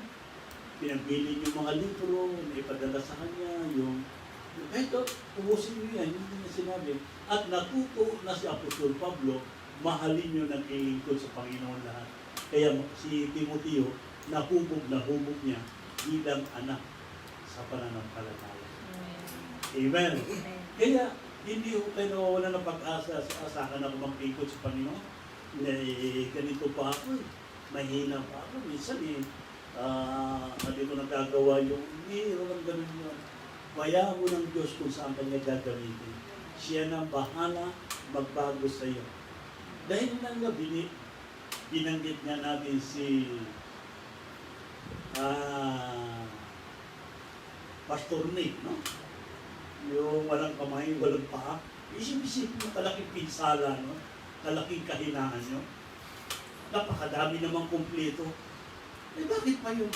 Pinabili yung mga libro, ipadala sa kanya, yung ito, ubusin niyo yan, hindi niya sinabi. At natuto na si Apostol Pablo, mahalin niyo naglilingkod sa Panginoon lahat. Kaya si Timoteo, nahubog niya bilang anak sa pananampalataya. Amen. Kaya, hindi ko kayo nawawala ng pag-asa sa akin ako maglingkod sa Panginoon. Ganito pa ako eh. Mahina pa ako. Minsan hindi ko nagagawa yung walang ganun yun. Kaya mo ng Diyos kung saan kanya gagamitin. Siya nang bahala magbago sa iyo. Dahil nang gabi, binanggit nga natin si Pastor Nick, no? Yung walang kamay, walang paa. Isip-isip mo kalaking pinsala, no? Kalaking kahinaan nyo. Napakadami namang kumpleto. Bakit pa yun?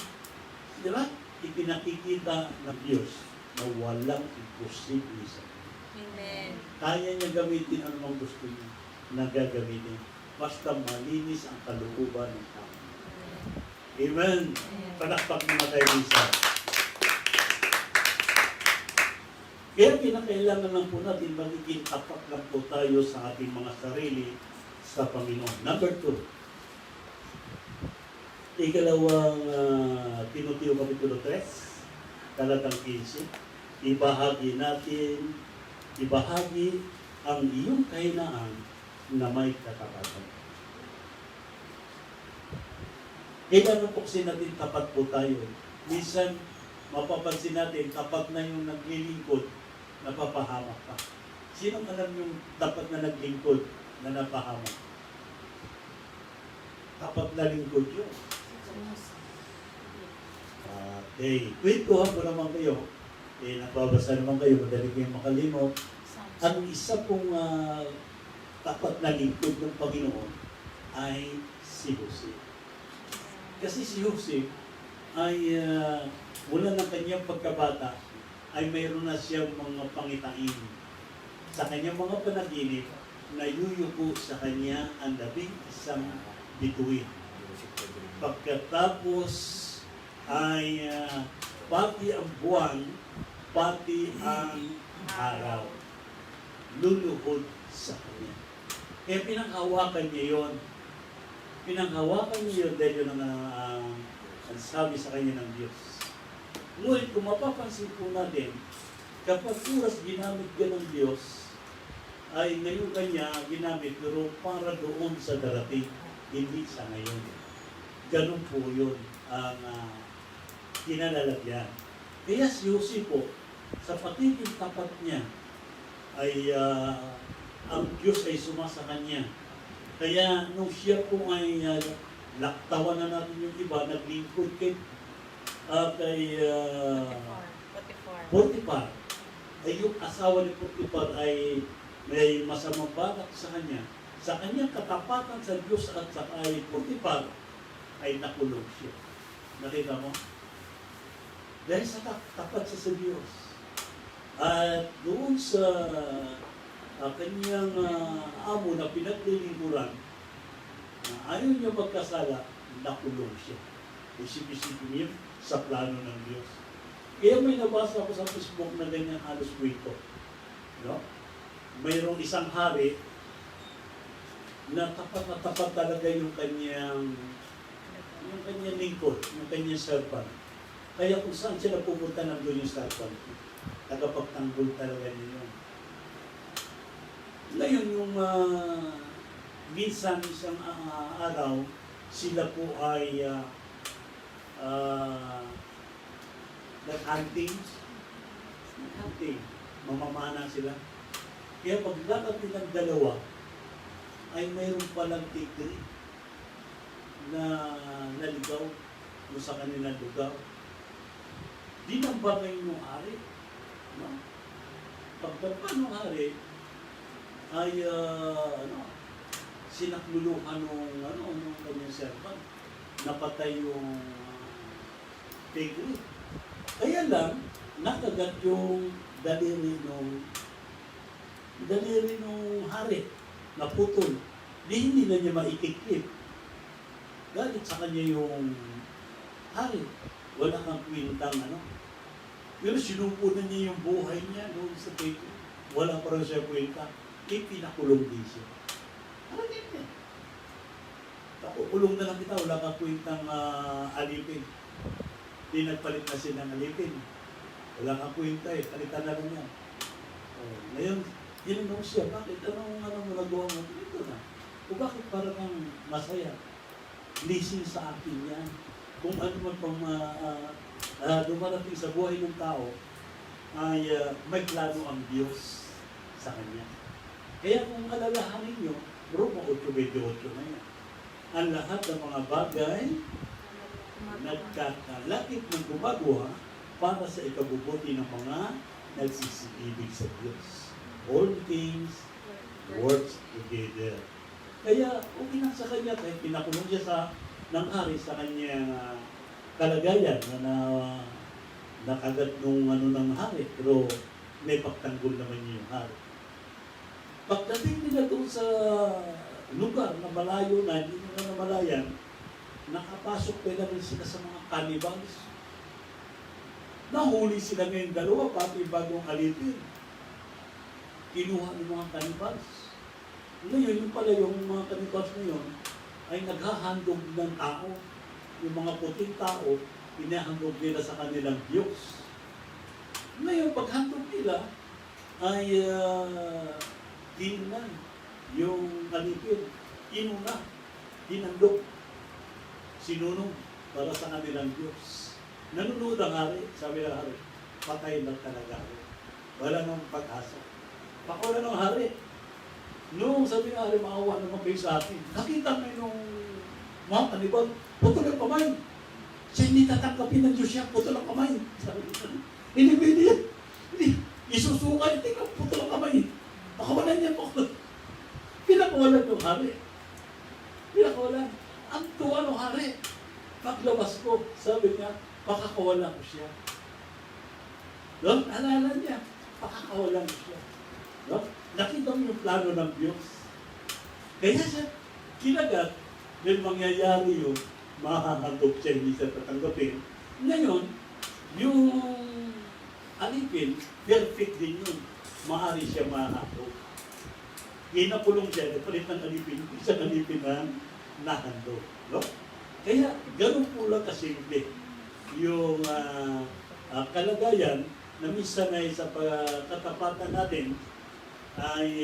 Di ba? Ipinakikita ng Diyos na walang imposible sa Kanya. Amen. Kaya niya gamitin ang mga gusto niya na gagamitin. Basta malinis ang kalooban ng tao. Amen. Palakpak naman tayo isa. Kaya kinakailangan lang po natin magiging tapat lang po tayo sa ating mga sarili sa Panginoon. Number 2. Ikalawang Timoteo Kapitulo 3, talatang 15. Ibahagi ang iyong kahinaan na may katapatan. Kailangan po kasi natin tapat po tayo. Minsan, mapapansin natin, tapat na yung naglilingkod, napapahamak pa. Sinong alam yung dapat na naglingkod na napahamak? Tapat na lingkod yun. Okay. Kwentuhan ko naman kayo. Nagbabasa naman kayo, madali kayong makalimot. Ang isa pong tapat na lingkod ng Panginoon ay si Jose. Kasi si Jose ay mula ng kanyang pagkabata ay mayroon na siyang mga pangitain. Sa kanyang mga panaginip, nayuyuko sa kanya ang 11 bituin. Pagkatapos ay pati ang buwan, pati ang araw, luluhod sa kanya. Kaya pinanghawakan niya yun. Pinanghawakan niya yun dahil yun ang sabi sa kanya ng Diyos. Ngunit kung mapapansin po natin, kapag oras ginamit ka ng Diyos, ay ngayon kanya ginamit pero para doon sa darating, hindi sa ngayon. Ganun po yun ang kinalalagyan. Kaya si Jose po, sa pagiging tapat niya, ay ang Diyos ay sumasa kanya. Kaya nung siya po ay laktawan na natin yung iba, naglingkod kay Potiphar. Ay yung asawa ni Potiphar ay may masamang balak sa kanya. Sa kanyang katapatan sa Diyos at sa kay Potiphar ay nakulong siya. Nakita mo? Dahil sa tapat siya sa Diyos. At doon sa kanyang amo na pinaglilingkuran, ayaw niya magkasala, nakulong siya. Isip-isipin niya sa plano ng Diyos. Kaya may nabasa ako sa Facebook na ganyan halos kwento. No? Mayroong isang hari na tapat talaga yung kanyang lingkod, yung kanyang servant. Kaya kung saan siya napupunta, nandun yung servant. Tagapagtanggol talaga niya. Ngayon, yung minsan isang araw, sila po ay nag-hunting. Mamamana sila. Kaya paglakad nilang dalawa, ay mayroon palang tigre na naligaw sa kanilang lugar. Dinambangay ng hari. No? Pagdampan ng hari, ay sinakluluhan ng kanyang servant. Napatay yung tigre. Kaya lang, nakagat yung daliri nung hari. Naputol. Hindi na niya maikiklip. Galit sa kanya yung hari. Wala kang kwintang Pero sinupo na niya yung buhay niya noon sa tigre. Wala pa rin siya kwenta. Pinakulong din siya. Ano din niya? Kulong na lang kita. Wala kang kwintang alipin. Di nagpalit na siya ng alipin. Wala kang kwenta palitan na lang yan. Ngayon, ginanong siya, bakit? Anong mo nagawa mo? Ito na. O bakit para kang masaya? Blessing sa akin yan. Kung ano man pang dumarating sa buhay ng tao, ay may plano ang Diyos sa kanya. Kaya kung alalahanin nyo, Roma 8:28 na yan. Ang lahat ng mga bagay nagkakalakip ng gumagawa para sa ikabubuti ng mga nagsisiibig sa Diyos. All things works together. Kaya, okay lang sa kanya, kahit pinakulong siya ng hari sa kanyang kalagayan na nakagat nung ng hari, pero may pagtanggol naman niya yung hari. Pagdating nila doon sa lugar na malayo na, hindi nila namalayan, nakapasok pa rin sila sa mga cannibals. Nahuli sila ngayon dalawa, pati bagong alipin. Kinuha ng mga cannibals. Ngayon, yung pala yung mga cannibals ngayon ay naghahandog ng tao. Yung mga puting tao, inahandog nila sa kanilang Diyos. Ngayon, paghandog nila, ay tinnan yung alipin. Inuna, hinandog, sinunong para sa kanilang Diyos. Nanonood ang hari, sabi ng hari, patay lang talaga ako. Wala nang pag-asa. Pakawala ng hari. Noong sabi ng hari, maawa naman kayo sa atin. Nakita mo nung mga kanibal, putol ang kamay. Siya hindi tatanggapin ng Diyos siya, putol ang kamay. Sabi niya, hindi pwede yan. Isusukay, tingnan, putol ang kamay. Pakawalan niya po. Pinakawalan ng hari. Pinakawalan. Ang tuwa ng hari. Paglabas ko, sabi niya, pakakawalan ko siya. No? Alala niya, pakakawalan ko siya. No? Nakita mo yung plano ng Diyos. Kaya siya, kinagat, dahil mangyayari yun, mahahandog siya, hindi siya tatanggapin. Ngayon, yung alipin, perfect din yun. Maaari siya mahandog. Ginapulong siya, napalit ng alipin, isang alipin na nahandog. No? Kaya, ganun po lang kasimple yung kalagayan na minsan ay sa katapatan natin ay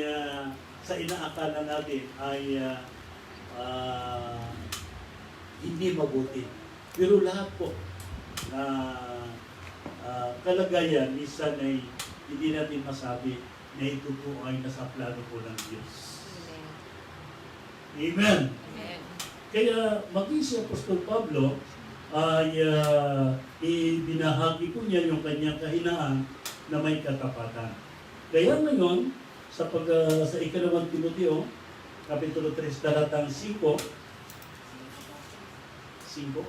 sa inaakala natin ay hindi mabuti. Pero lahat po na kalagayan minsan ay hindi natin masabi na ito po ay nasa plano po ng Diyos. Amen. Amen. Kaya maging si Apostol Pablo ay ibinahagi ko niya yung kanyang kahinaan na may katapatan. Kaya ngayon, sa ikalawang Timoteo, Kapitulo 3, talatang 5, 3:5.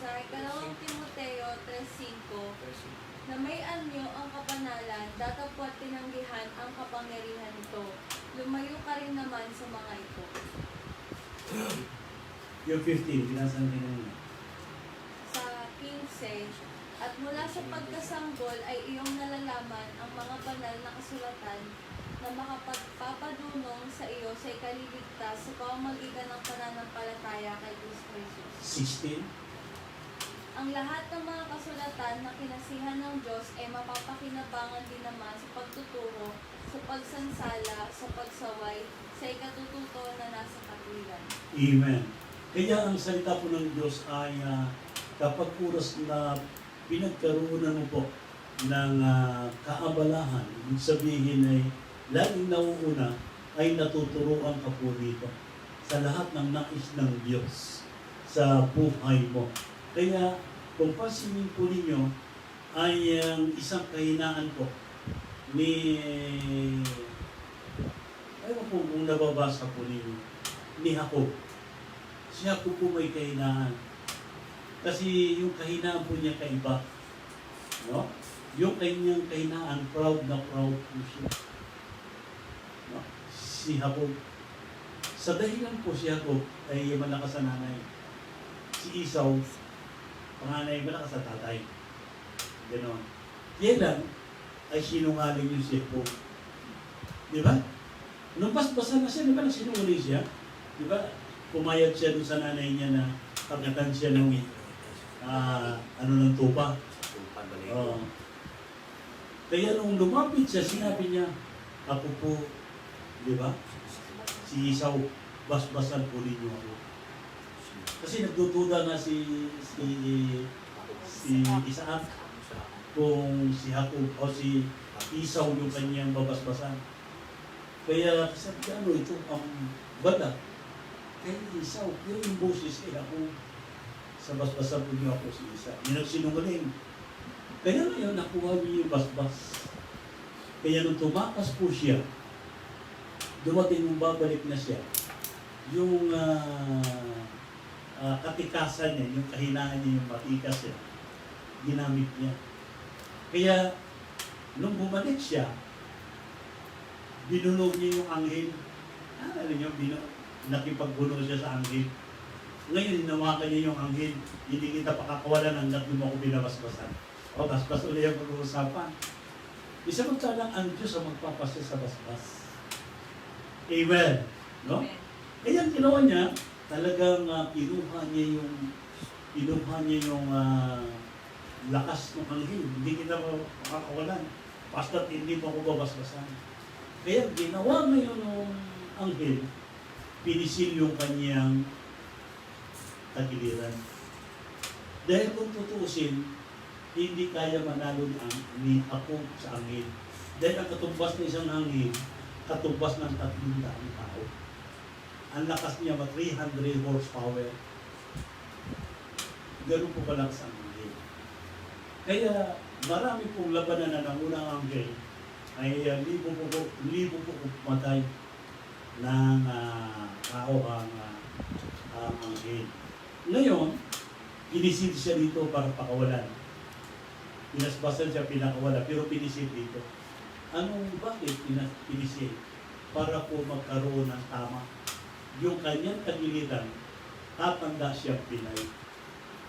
Sa ikalawang Timoteo 3:5, na may anyo ang kapanalan, datapwat tinanggihan ang kapangyarihan nito. Lumayo ka rin naman sa mga ito. Yung 15, binasan din naman. Sa 15, At mula sa pagkasanggol ay iyong nalalaman ang mga banal na kasulatan na makapagpapadunong sa iyo sa ikaliligtas sa pamamagitan ng pananampalataya kay Kristo Jesus. 16. Ang lahat ng mga kasulatan na kinasihan ng Diyos ay mapapakinabangan din naman sa pagtuturo, sa pagsansala, sa pagsaway, sa ikatututo na nasa katwiran. Amen. Kaya ang salita po ng Diyos ay kapag oras na pinagkaroon mo po ng kaabalahan, ibig sabihin ay laging nauuna ay natuturuan ka po dito sa lahat ng nais ng Diyos sa buhay mo. Kaya kung pansinin po ninyo ay ang isang kahinaan po ni ayaw po kung nababasa po ninyo ni Jacob. Si Jacob po may kahinaan. Kasi yung kahinaan po niya kaiba. No? Yung kanyang kahinaan, proud na proud po siya. No? Si Jacob. Sa dahilan po si Jacob ay malakas sa nanay. Si Esau, panganay malakas sa tatay. Ganon. Kailan ay sinungaling yung si Jacob. Di ba? Nung basbasan na siya, di ba nagsinungaling siya? Di ba? Pumayag siya doon sa nanay niya na pagkatan siya ng ng tupa. Oo. Kaya nung lumapit siya, sinabi niya, ako po, di ba? Si Esau, basbasan po ninyo ako. Kasi nagdududa nga si Isaac kung si Jacob o si Esau yung kanyang babasbasan. Kaya sabi niya, ito ang balat. Kaya Esau, yun yung boses ako. Sa basbasan po niyo ako si Esau. Yung nagsinungaling. Kaya ngayon, nakuha niyo yung basbas. Kaya nung tumakas po siya, dumating yung babalik na siya, yung katikasan niya, yung kahinaan niya, yung matikas niya, ginamit niya. Kaya, nung bumalik siya, binunog niya yung anghel. Alam niyo, nakipagbunog siya sa anghel. Ngayon, hinawakan niya yung anghel. Hindi kita pakakawalan hanggat di mo ako binabasbasan. O, basbas ulit ang pag-uusapan. Isa magsalang ang Diyos ang magpapasya sa basbas. Amen. No? Kaya ang ginawa niya, talagang kinuha niya yung lakas ng anghel. Hindi kita makakawalan. Basta't hindi mo ako babasbasan. Kaya ginawa ngayon ng anghel, pinisil yung kanyang tagiliran. Dahil kung tutuusin, hindi kaya manalo ni Jacob sa anghel. Dahil ang katumbas ng isang anghel, katumbas ng 300 tao. Ang lakas niya 300 horsepower. Ganun po kalakas ang anghel. Kaya marami pong labanan na ng unang anghel ay libo po pumatay ng tao ang anghel. Ngayon, pinisil siya dito para pakawalan. Pinasbasan siya pinakawala, pero pinisil dito. Bakit pinisil? Para po magkaroon ng tama. Yung kanyang tagiliran, tatanda siyang Pinay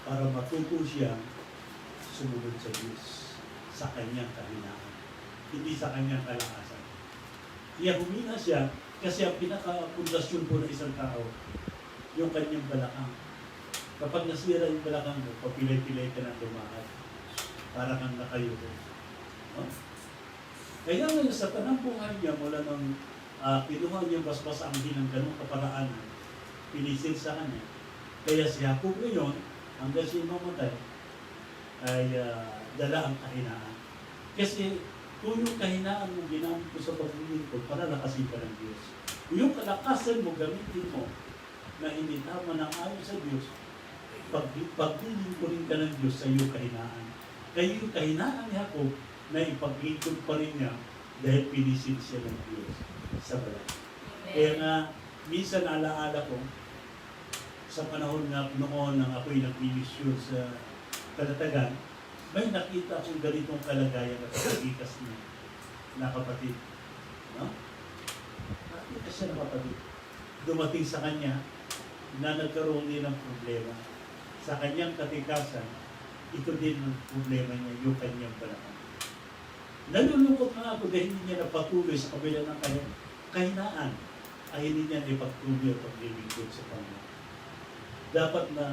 para matuto siyang sumunod sa Diyos sa kanyang kahinaan, hindi sa kanyang kalakasan. Kaya humina siya kasi ang pinaka-pundasyon po ng isang tao, yung kanyang balakang. Kapag nasira yung balakang mo, papilay-pilay ka ng lumakad para kang nakayuko. No? Kaya ngayon sa tanang buhay niya, mula nang kinuha niya basbas ang ng ganong kaparaanan, pinisil sa kanya. Kaya si Jacob ngayon, hanggang siya mamatay, ay dala ang kahinaan. Kasi kung yung kahinaan mo ginamit mo sa paglilingkod, para lakasin ka ng Diyos. Kung yung kalakasan mo, gamitin mo na hindi tama ng ayon sa Diyos, paglilingkodin ka ng Diyos sa iyong kahinaan. Kaya yung kahinaan ni Jacob, na ipaglingkod pa rin niya dahil pinisil siya ng Diyos sa balat. Kaya nga, minsan alaala ko, sa panahon nga noon nang ako'y nagmimisyon sa Kalatagan, may nakita akong ganitong kalagayan at kagikas niya na kapatid. No? Nakita siya na kapatid. Dumating sa kanya na nagkaroon din ng problema. Sa kanyang katikasan, ito din ang problema niya, yung kanyang balakang. Nalulungkot na ako dahil hindi niya napatuloy sa kabila ng kanyang kahinaan. Ay hindi niya ipagtuloy at paglilingkod sa Panginoon. Dapat na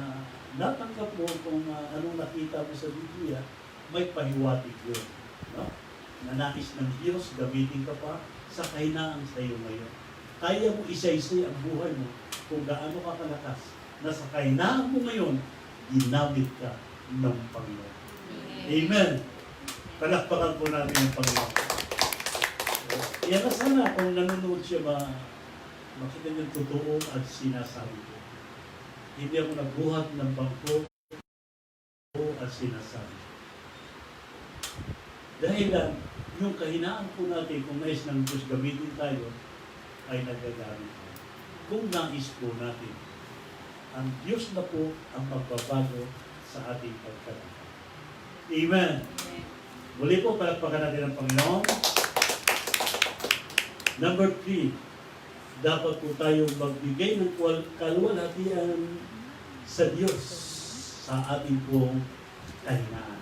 natanggap mo kung anong nakita mo sa Biblia, may pahiwatig yun. No? Na nais ng Diyos, gamitin ka pa sa kahinaan sa iyo ngayon. Kaya mo isa-isa ang buhay mo kung gaano ka kalakas na sa kahinaan mo ngayon, ginamit ka ng Panginoon. Amen. Palakpakan po natin ang Panginoon. Yan na sana kung nanonood siya makita niyo totoo at sinasabi ko. Hindi ako nagbuhat ng bangko at sinasabi. Dahil yung kahinaan po natin, kung nais ng Diyos gamitin tayo, ay nagagamit tayo. Kung nais po natin, ang Diyos na po ang magbabago sa ating pagkakataon. Amen. Muli po, palakpakan natin ang Panginoon. Number 3, dapat po tayong magbigay ng kaluwalhatian sa Diyos sa ating pong kahinaan.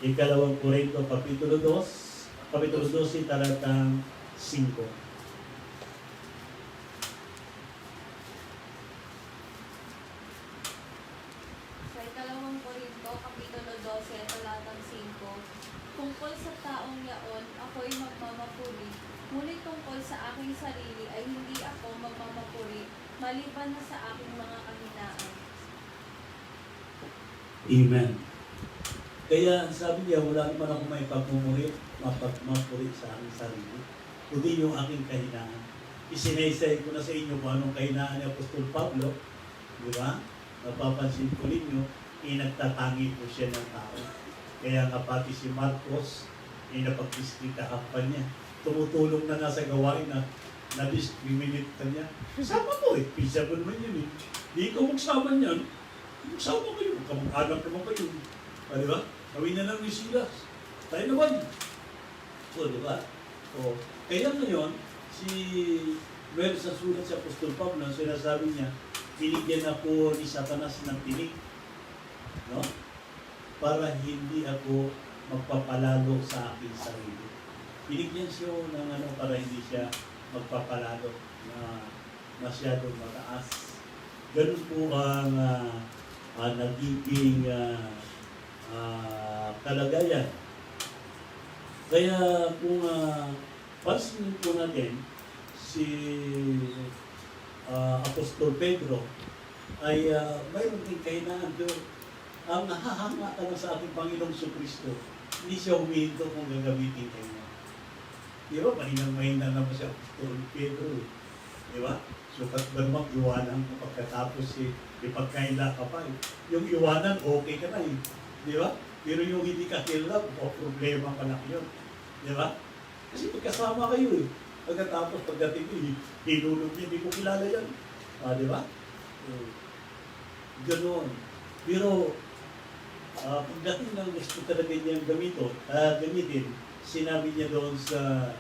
Ikalawang Korinto, Kapitulo 12, talatang 5. Sa ikalawang Korinto, Kapitulo 12, talatang 5, tungkol sa taong yaon, ako'y magmamapuri. Ngunit tungkol sa aking sarili ay hindi ako magmamapuri, maliban na sa aking mga kahinaan. Amen. Kaya sabi niya, wala naman ako may mapagmapuri sa aking sarili, kundi yung aking kahinaan. Isinaysay ko na sa inyo kung anong kahinaan ni Apostol Pablo, di ba? Napapansin ko ninyo, nagtatangi po siya ng tao. Kaya nga pati si Marcos, napagdiskitahan pa niya. Tumutulong na nasa gawain na discriminate ka niya. Sama mo pisa mo naman yun Di ikaw magsama niyan. Magsama kayo, kamag-anak naman kayo. Di ba? Gawin na lang ni Silas. Tayo naman. So, di ba? O, kaya ngayon, well, sa sulat sa Apostol Pablo, sinasabi niya, binigyan ako ni Satanas ng tinig. No? Para hindi ako magpapalalo sa aking sarili. Binigyan siya ng para hindi siya magpapalalo na masyadong mataas. Ganun po ang nagiging kalagayan. Kaya kung pansinin po natin, si Apostol Pedro ay mayroon din kahinaan doon. Ang nahahanga ka lang sa ating Panginoong Kristo, hindi siya humihinto kung gagamitin kayo. Di ba? Mahinang-mahina naman si Apostol Pedro. Di ba? So, ba naman iwanan ka pagkatapos ipagkaila ka pa. Yung iwanan, okay ka na Di ba? Pero yung hindi ka kilala, problema ka na yun. Di ba? Kasi magkasama kayo Pagkatapos, pagdating ko, hinulog niya, hindi ko kilala yan. Di ba? Ganon. Pero, pagdating ng gusto talaga niyang gamitin, sinabi niya doon sa,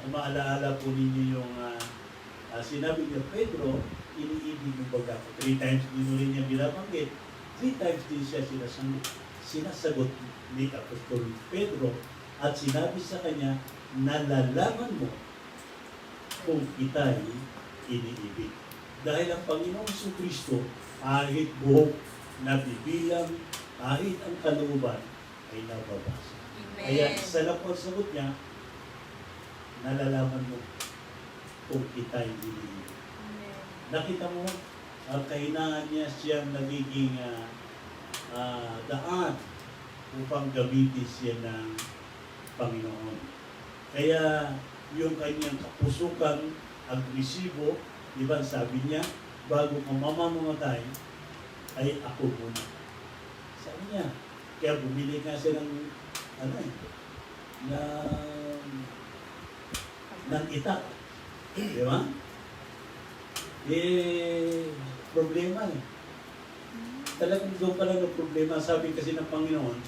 kung maalaala po ninyo yung, sinabi niya, Pedro, iniibig mo baga ko. 3 times din mo rin niya binabanggit. 3 times din siya sinasagot ni Apostol Pedro at sinabi sa kanya, nalalaman mo kung ita'y iniibig. Dahil ang Panginoong Kristo, kahit buhok nabibilang, kahit ang kalooban ay nababasa. Kaya sa lapang sagot niya, nalalaman mo kung ita'y iniibig. Nakita mo, ang kahinaan niya siyang nagiging daan upang gamitin siya ng Panginoon. Kaya yung kanyang kapusukan, agresibo, di ba sabi niya, bago ka mamamatay, ay ako muna. Sabi niya, kaya bumili nga siya ng ng itak. Di ba? Problema Talagang doon pala ng problema. Sabi kasi ng Panginoon,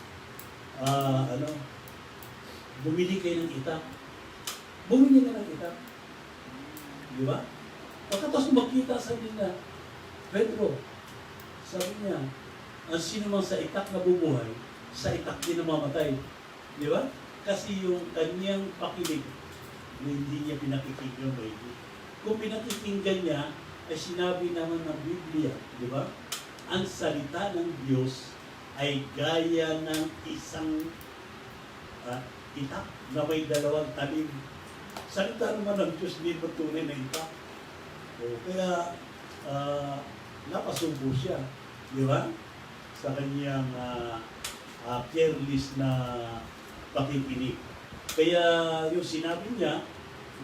bumili kayo ng itak. Bumili ka ng itak. Di ba? Pagkatapos makita, sabi niya, Pedro, sabi niya, ang sino mang sa itak nabubuhay, sa itak din namamatay. Di ba? Kasi yung kanyang pakinig na hindi niya pinakikinggan maigi. Kung pinakikinggan niya, ay sinabi naman ng Biblia, di ba? Ang salita ng Diyos ay gaya ng isang itak na may dalawang talim. Salita naman ng Diyos, hindi ba tunay na itak? Kaya, napasubo siya, di ba? Sa kanyang careless na pakikinig. Kaya yung sinabi niya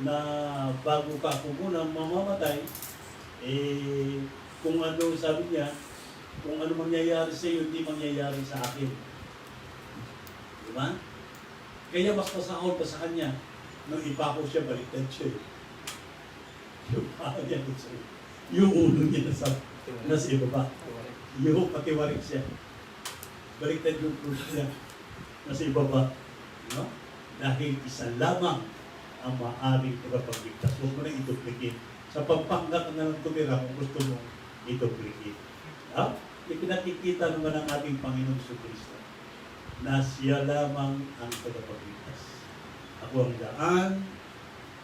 na bago ka ako muna mamamatay, kung ano sabi niya, kung ano mangyayari sa iyo, hindi mangyayari sa akin. Di ba? Kaya mas masahol pa sa kanya, nung ipako siya, baliktad siya. Yung paa niya, yung ulo niya nasa ibaba. Yung patiwarik siya. Baliktad yung puso niya nasa ibaba. No? Dahil isa lamang ang maaaring tagapagligtas. Huwag mo na i-duplicate. Sa pagpanggap na lang tumira kung gusto mo i-duplicate. Ipinakikita naman ng ating Panginoon Jesucristo na siya lamang ang tagapagligtas. Ako ang daan,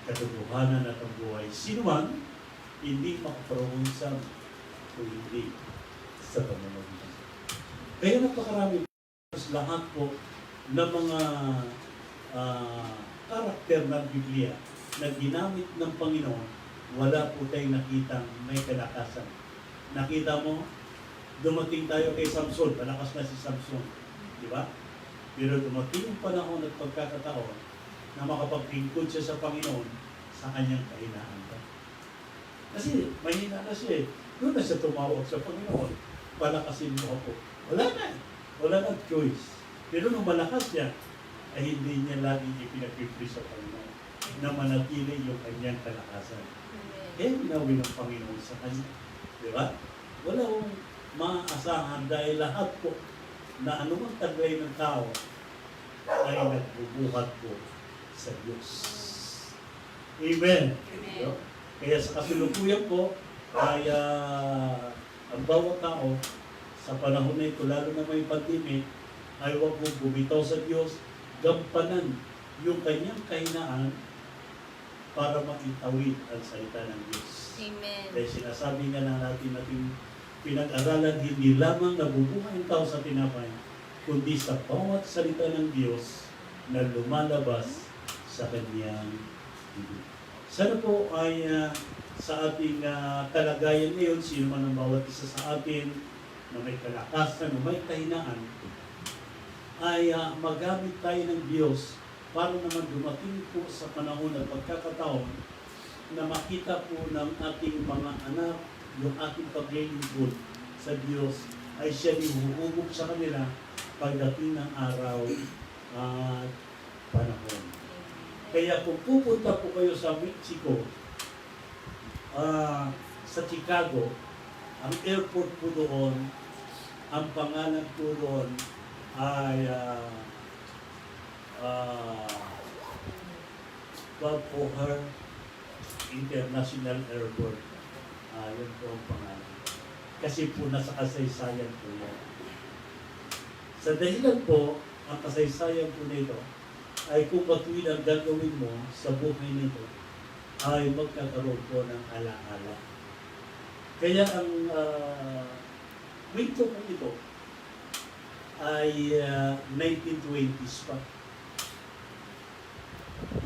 katotohanan at ang buhay. Sino man hindi makaparoon sa kung hindi sa pamamagitan. Kaya napakarami lahat po ng mga karakter ng Biblia na ginamit ng Panginoon, wala po tayong nakitang may kalakasan. Nakita mo, dumating tayo kay Samson, malakas na si Samson. Di ba? Pero dumating yung panahon at pagkakataon na makapaglingkod siya sa Panginoon sa kanyang kahinaan. Kasi mahina na siya eh. Doon na siya tumawag sa Panginoon, palakasin mo ako. Wala na. Wala na choice. Pero nung malakas siya, ay hindi niya laging ipinag-free sa Panginoon na manatili yung kanyang kalakasan. Eh, ginawi ng Panginoon sa kanya. Di ba? Wala akong maaasahan dahil lahat po na anumang taglay ng tao ay nagbubuhat po sa Diyos. Amen. Amen. Kaya sa kasalukuyan po, ay ang bawat tao sa panahon na ito, lalo na may pandemic, ay huwag mong bumitaw sa Diyos, gampanan yung kanyang kahinaan para makitawid ang salita ng Diyos. Amen. Dahil sinasabi nga na natin pinag-aralan, hindi lamang nabubuhay ang tao sa tinapay, kundi sa bawat salita ng Diyos na lumalabas sa kanyang bibig. Sana po ay sa ating kalagayan ngayon, sino man ang bawat isa sa atin na may kalakasan, na may kahinaan, ay magamit tayo ng Diyos para naman dumating po sa panahon at pagkakataon na makita po ng ating mga anak yung ating paglilingkod sa Diyos ay siya nihuhubog sa kanila pagdating ng araw at panahon. Kaya kung pupunta po kayo sa Mexico, sa Chicago, ang airport po doon, ang pangalan po doon ay Bob O'Hare International Airport. Yun po ang pangalan. Kasi po nasa kasaysayan po yan. Sa dahilan po, ang kasaysayan po nito ay kung matuwid ang gagawin mo sa buhay nito, ay magkakaroon po ng alaala. Kaya ang kwento po ito ay 1920s pa.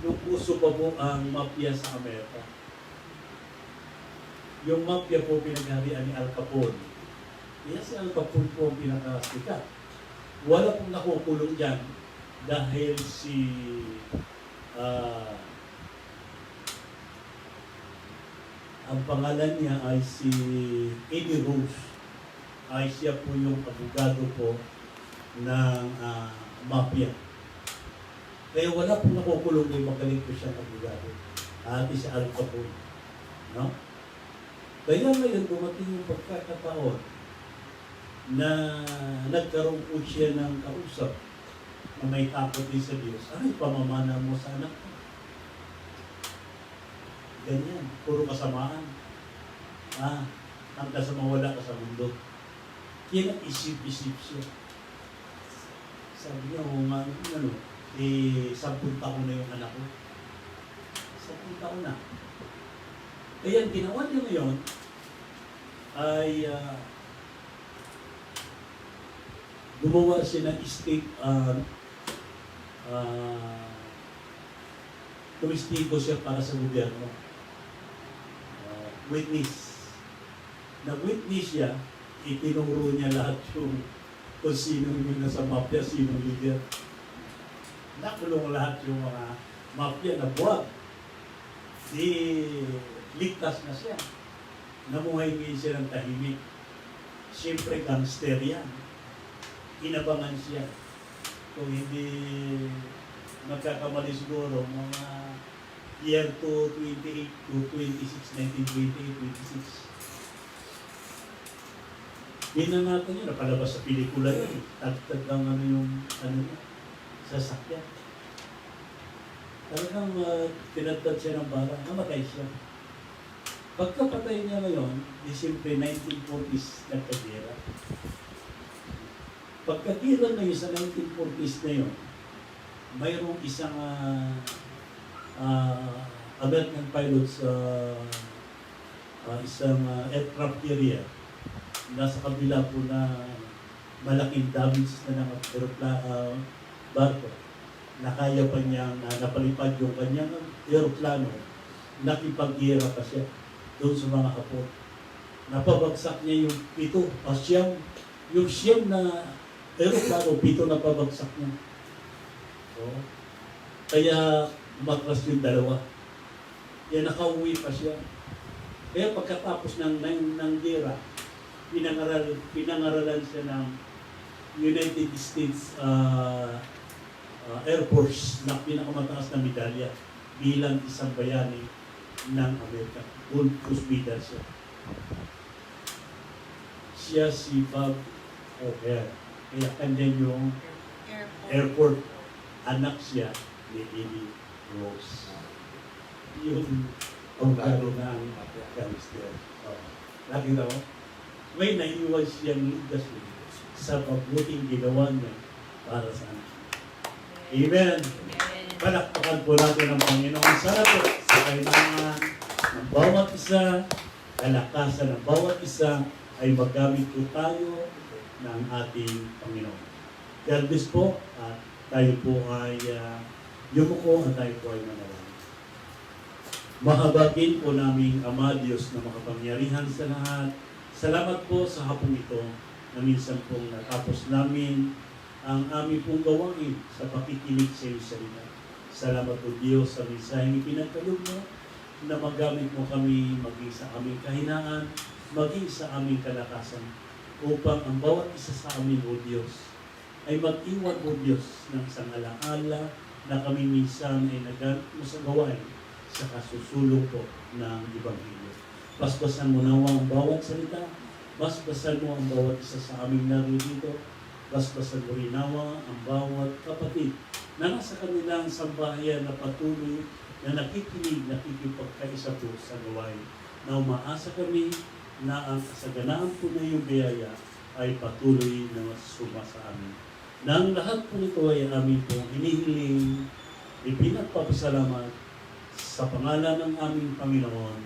Nung uso pa po ang mafia sa Amerika. Yung mafia po pinagharian ni Al Capone. Kaya si Al Capone po ang pinakasikat. Wala pong nakukulong dyan dahil si ang pangalan niya ay si Eddie Rose. Ay siya po yung abogado po ng mafia. Kaya wala pong nakukulong yung magaling po siyang abogado. Ate si Al Capone. No? Kaya ngayon dumating yung pagkakataon na nagkaroon po siya ng kausap na may takot din sa Diyos. Ay, pamamana mo sa anak ko. Ganyan, puro kasamaan. Hanggang sa mawala ka sa mundo. Kaya isip-isip siya. Sabi niya, ano, 10 taon na yung anak ko. 10 taon na. Kaya ang ginawa niya ngayon ay gumawa siya ng state tumistigo siya para sa gobyerno. Witness. Nag-witness siya, itinuro niya lahat yung kung sino yung nasa mafia, sino leader. Nakulong lahat yung mga mafia na buwag. Di ligtas na siya. Namuhay ngayon siya ng tahimik. Siyempre, gangster yan. Inabangan siya. Kung hindi magkakamali siguro, mga year 28 to 26, 1928, 26. Binanatan niya, napalabas sa pelikula yun. Tagtag lang yung sasakyan. Talagang tinatad siya ng bala, namatay siya. Pagkapatay niya ngayon, Disyembre 1940s, nagkagera. Pagkagera ngayon sa 1940s na yun, mayroong isang American pilot sa isang aircraft carrier. Nasa kabila po na malaking damage na ng barko. Nakaya pa niyang napalipad yung kanyang aeroplano. Nakipag-gira pa siya doon sa mga hapon. Napabagsak niya yung 7 o 9. Yung 9 na aeroplano, 7 na pabagsak niya. So, kaya umatras yung 2. Kaya nakauwi pa siya. Kaya pagkatapos ng gira, pinangaralan siya ng United States Air Force na pinakamataas na medalya bilang isang bayani ng Amerika. Gold Medal siya. Siya si Bob O'Hare. Kaya kanya yung airport. Anak siya ni Eddie Rose. Yung abogado ng gangster. Nakita mo? May naiwan siyang legacy sa mabuting ginawa niya para sa anak. Amen. Palakpakan po natin ang Panginoon sa kailangan ng bawat isa, kalakasan ng bawat isa ay magamit po tayo ng ating Panginoon. God bless po at tayo po ay yumuko at tayo po ay manalangin. Mahabagin po naming Ama Diyos na makapangyarihan sa lahat. Salamat po sa hapong ito na minsan pong natapos namin ang aming pong gawain sa pakikinig sa iyong salita. Salamat po Diyos sa mensaheng ipinagkaloob mo na magamit mo kami maging sa aming kahinaan, maging sa aming kalakasan upang ang bawat isa sa amin o Diyos ay mag-iwan o Diyos ng isang alaala na kami minsan ay nagamit mo sa gawain sa kasusulong po ng Ebanghelyo. Basbasan mo nawa ang bawat salita, basbasan mo ang bawat isa sa aming narito, basbasan mo rin nawa ang bawat kapatid na nasa kanilang sambahayan na patuloy na nakikinig, nakikipagkaisa po sa gawain. Na umaasa kami na ang kasaganaan po na yung biyaya ay patuloy na masuma sa amin. Na ang lahat po nito ay amin po hinihiling, ipinagpapasalamat sa pangalan ng aming Panginoon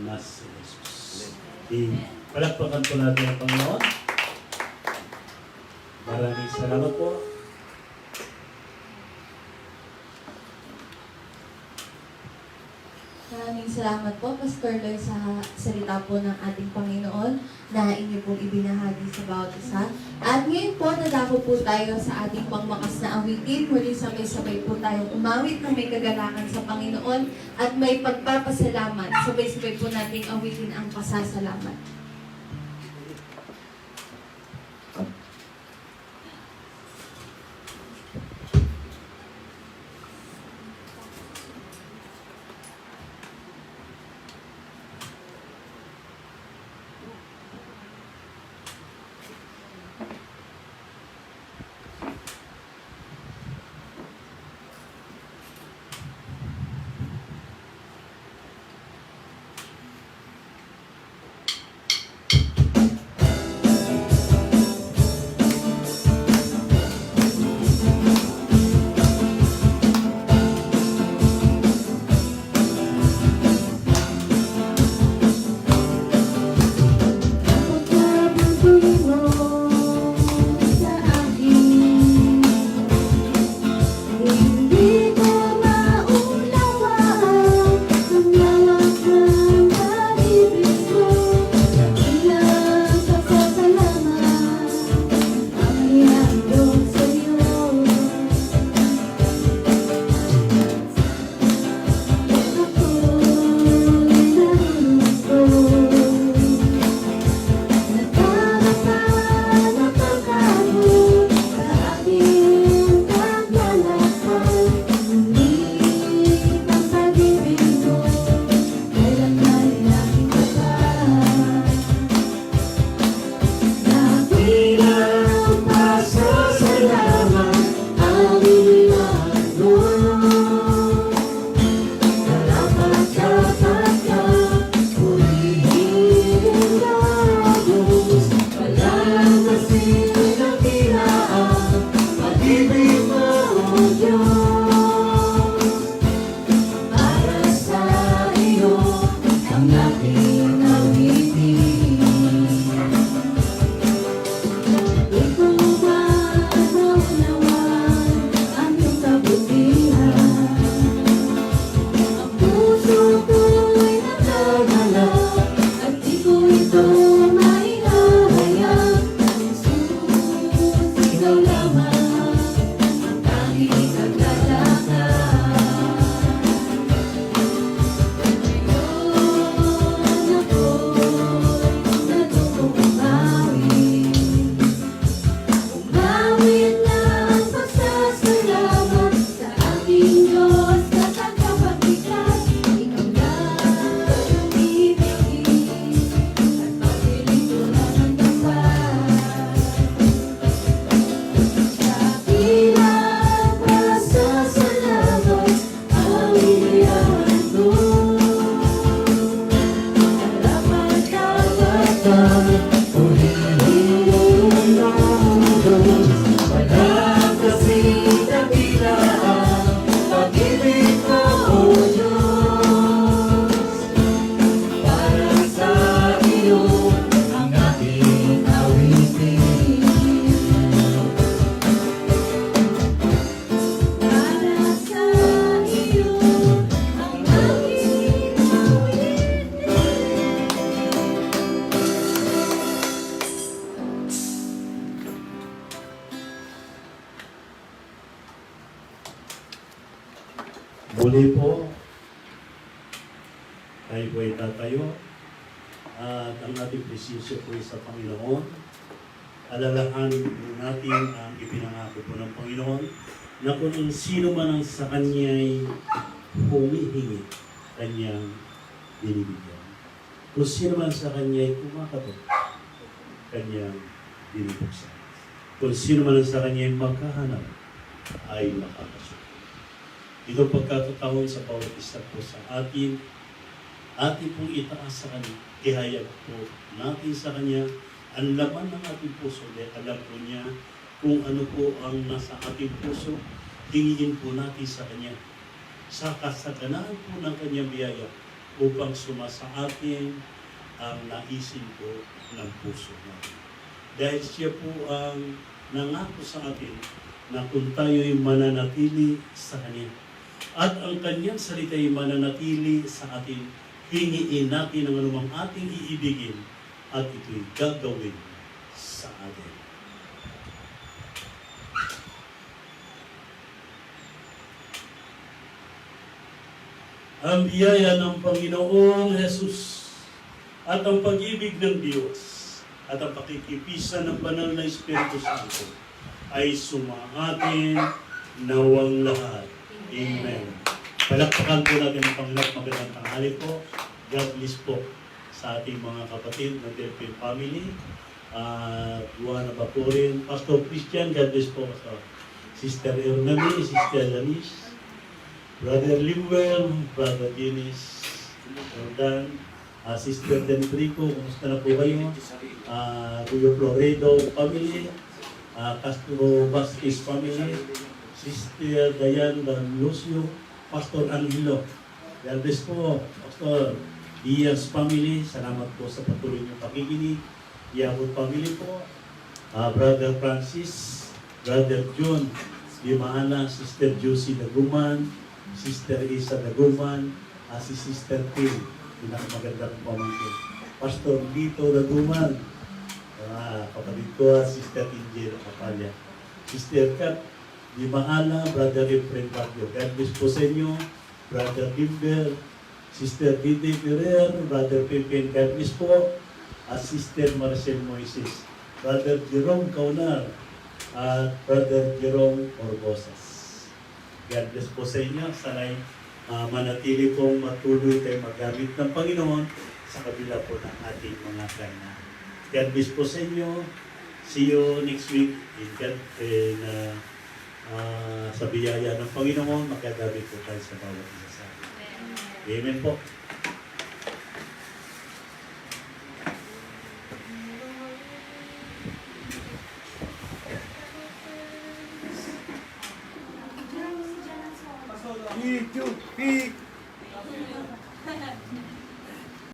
na si Jesus. Amen. Palakpakan po natin ang Panginoon. Maraming salamat po. Maraming salamat po, Pastor Lloyd, sa salita po ng ating Panginoon na inyo pong ibinahagi sa bawat isa. At ngayon po, nadako po tayo sa ating pangwakas na awitin. Muli sabay-sabay po tayong umawit na may kagalakan sa Panginoon at may pagpapasalamat. Sabay-sabay po nating awitin ang pasasalamat. Diyos, para sa iyo ang aking awitin. Ikaw ba naunawan ang iyong kabutihan? Ang puso ko'y natagalak at di ko ito maihahayag. Jesus, ikaw lamang ang tanging kagalakan. Ngayon ako'y natutong umawit. Umawit ng pagsasalamat sa aking Diyos na tagapagligtas. Ikaw lang ang ibigin at pagpiling ko lang ang dapat. Dakilang pasasalamat awiyan ko. Karapat-dapat purihin ang Diyos. Walang kasing dakilaan pag-ibig mo, O Diyos. Para sa iyo ang aking awitin. Para sa iyo ang aking Muli po, tayo po ay tatayo at ang ating presisyo po ay sa Panginoon. Alalahanin po natin ang ipinangako po ng Panginoon na kung ang sino man ang sa Kanya'y humihingi, Kanyang binibigyan. Kung sino man sa Kanya'y kumakatok, Kanyang binibuksan. Kung sino man ang sa Kanya'y magkahanap, ay makakasok. Ito pagkakataon sa bawat isa po sa atin pong itaas sa Kanya. Ihayag po natin sa Kanya ang laman ng ating puso. Dahil alam po niya kung ano po ang nasa ating puso. Tingin po natin sa Kanya. Sa kasaganaan po ng Kanyang biyaya upang sumasa atin ang naisin po ng puso natin. Dahil siya po ang nangako sa atin na kung tayo'y mananatili sa Kanya at ang Kanyang salita'y mananatili sa atin, hingiin natin ang anumang ating iibigin at ito'y gagawin sa atin. Ang biyaya ng Panginoong Jesus at ang pag-ibig ng Diyos at ang pakikipisan ng banal na Espiritu Santo ay sumahatin nawang lahat. Amen. Palakpakan po natin ang Panginoon. Magandang tanghali po. God bless po sa ating mga kapatid ng Delphine family. Juana Bapurin, Pastor Christian, God bless po sa Sister Ernami, Sister Lanis, Brother Limwell, Brother Dennis, Jordan, Sister Dentrico, kumusta na po kayo? Ruyo Floredo family, Castro Vasquez family, Sister Dayan Dan Lucio, Pastor Angelo. God bless po, Pastor Diaz family. Salamat po sa patuloy niyong pakikinig. Yabot family po. Brother Francis, Brother John Limaana, Sister Josie Daguman, Sister Isa Daguman, si Sister Phil, pinakamagandang pamangkin. Pastor Lito Daguman, kapatid ko, Sister Angel Kapalya. Sister Kat Limaana, Brother Efren Bagyo. God bless po sa inyo. Brother Kimber, Sister Didi Ferrer, Brother Pimpin, God bless po. Sister Marcel Moises, Brother Jerome Kaunar, at Brother Jerome Orbosas. God bless po sa inyo. Sana'y manatili pong matuloy kayo magamit ng Panginoon sa kabila po ng ating mga kainan. God bless po sa inyo. See you next week in God sa biyaya ng Panginoon, magagamit po tayo sa bawat isa sa atin. Amen po. YouTube,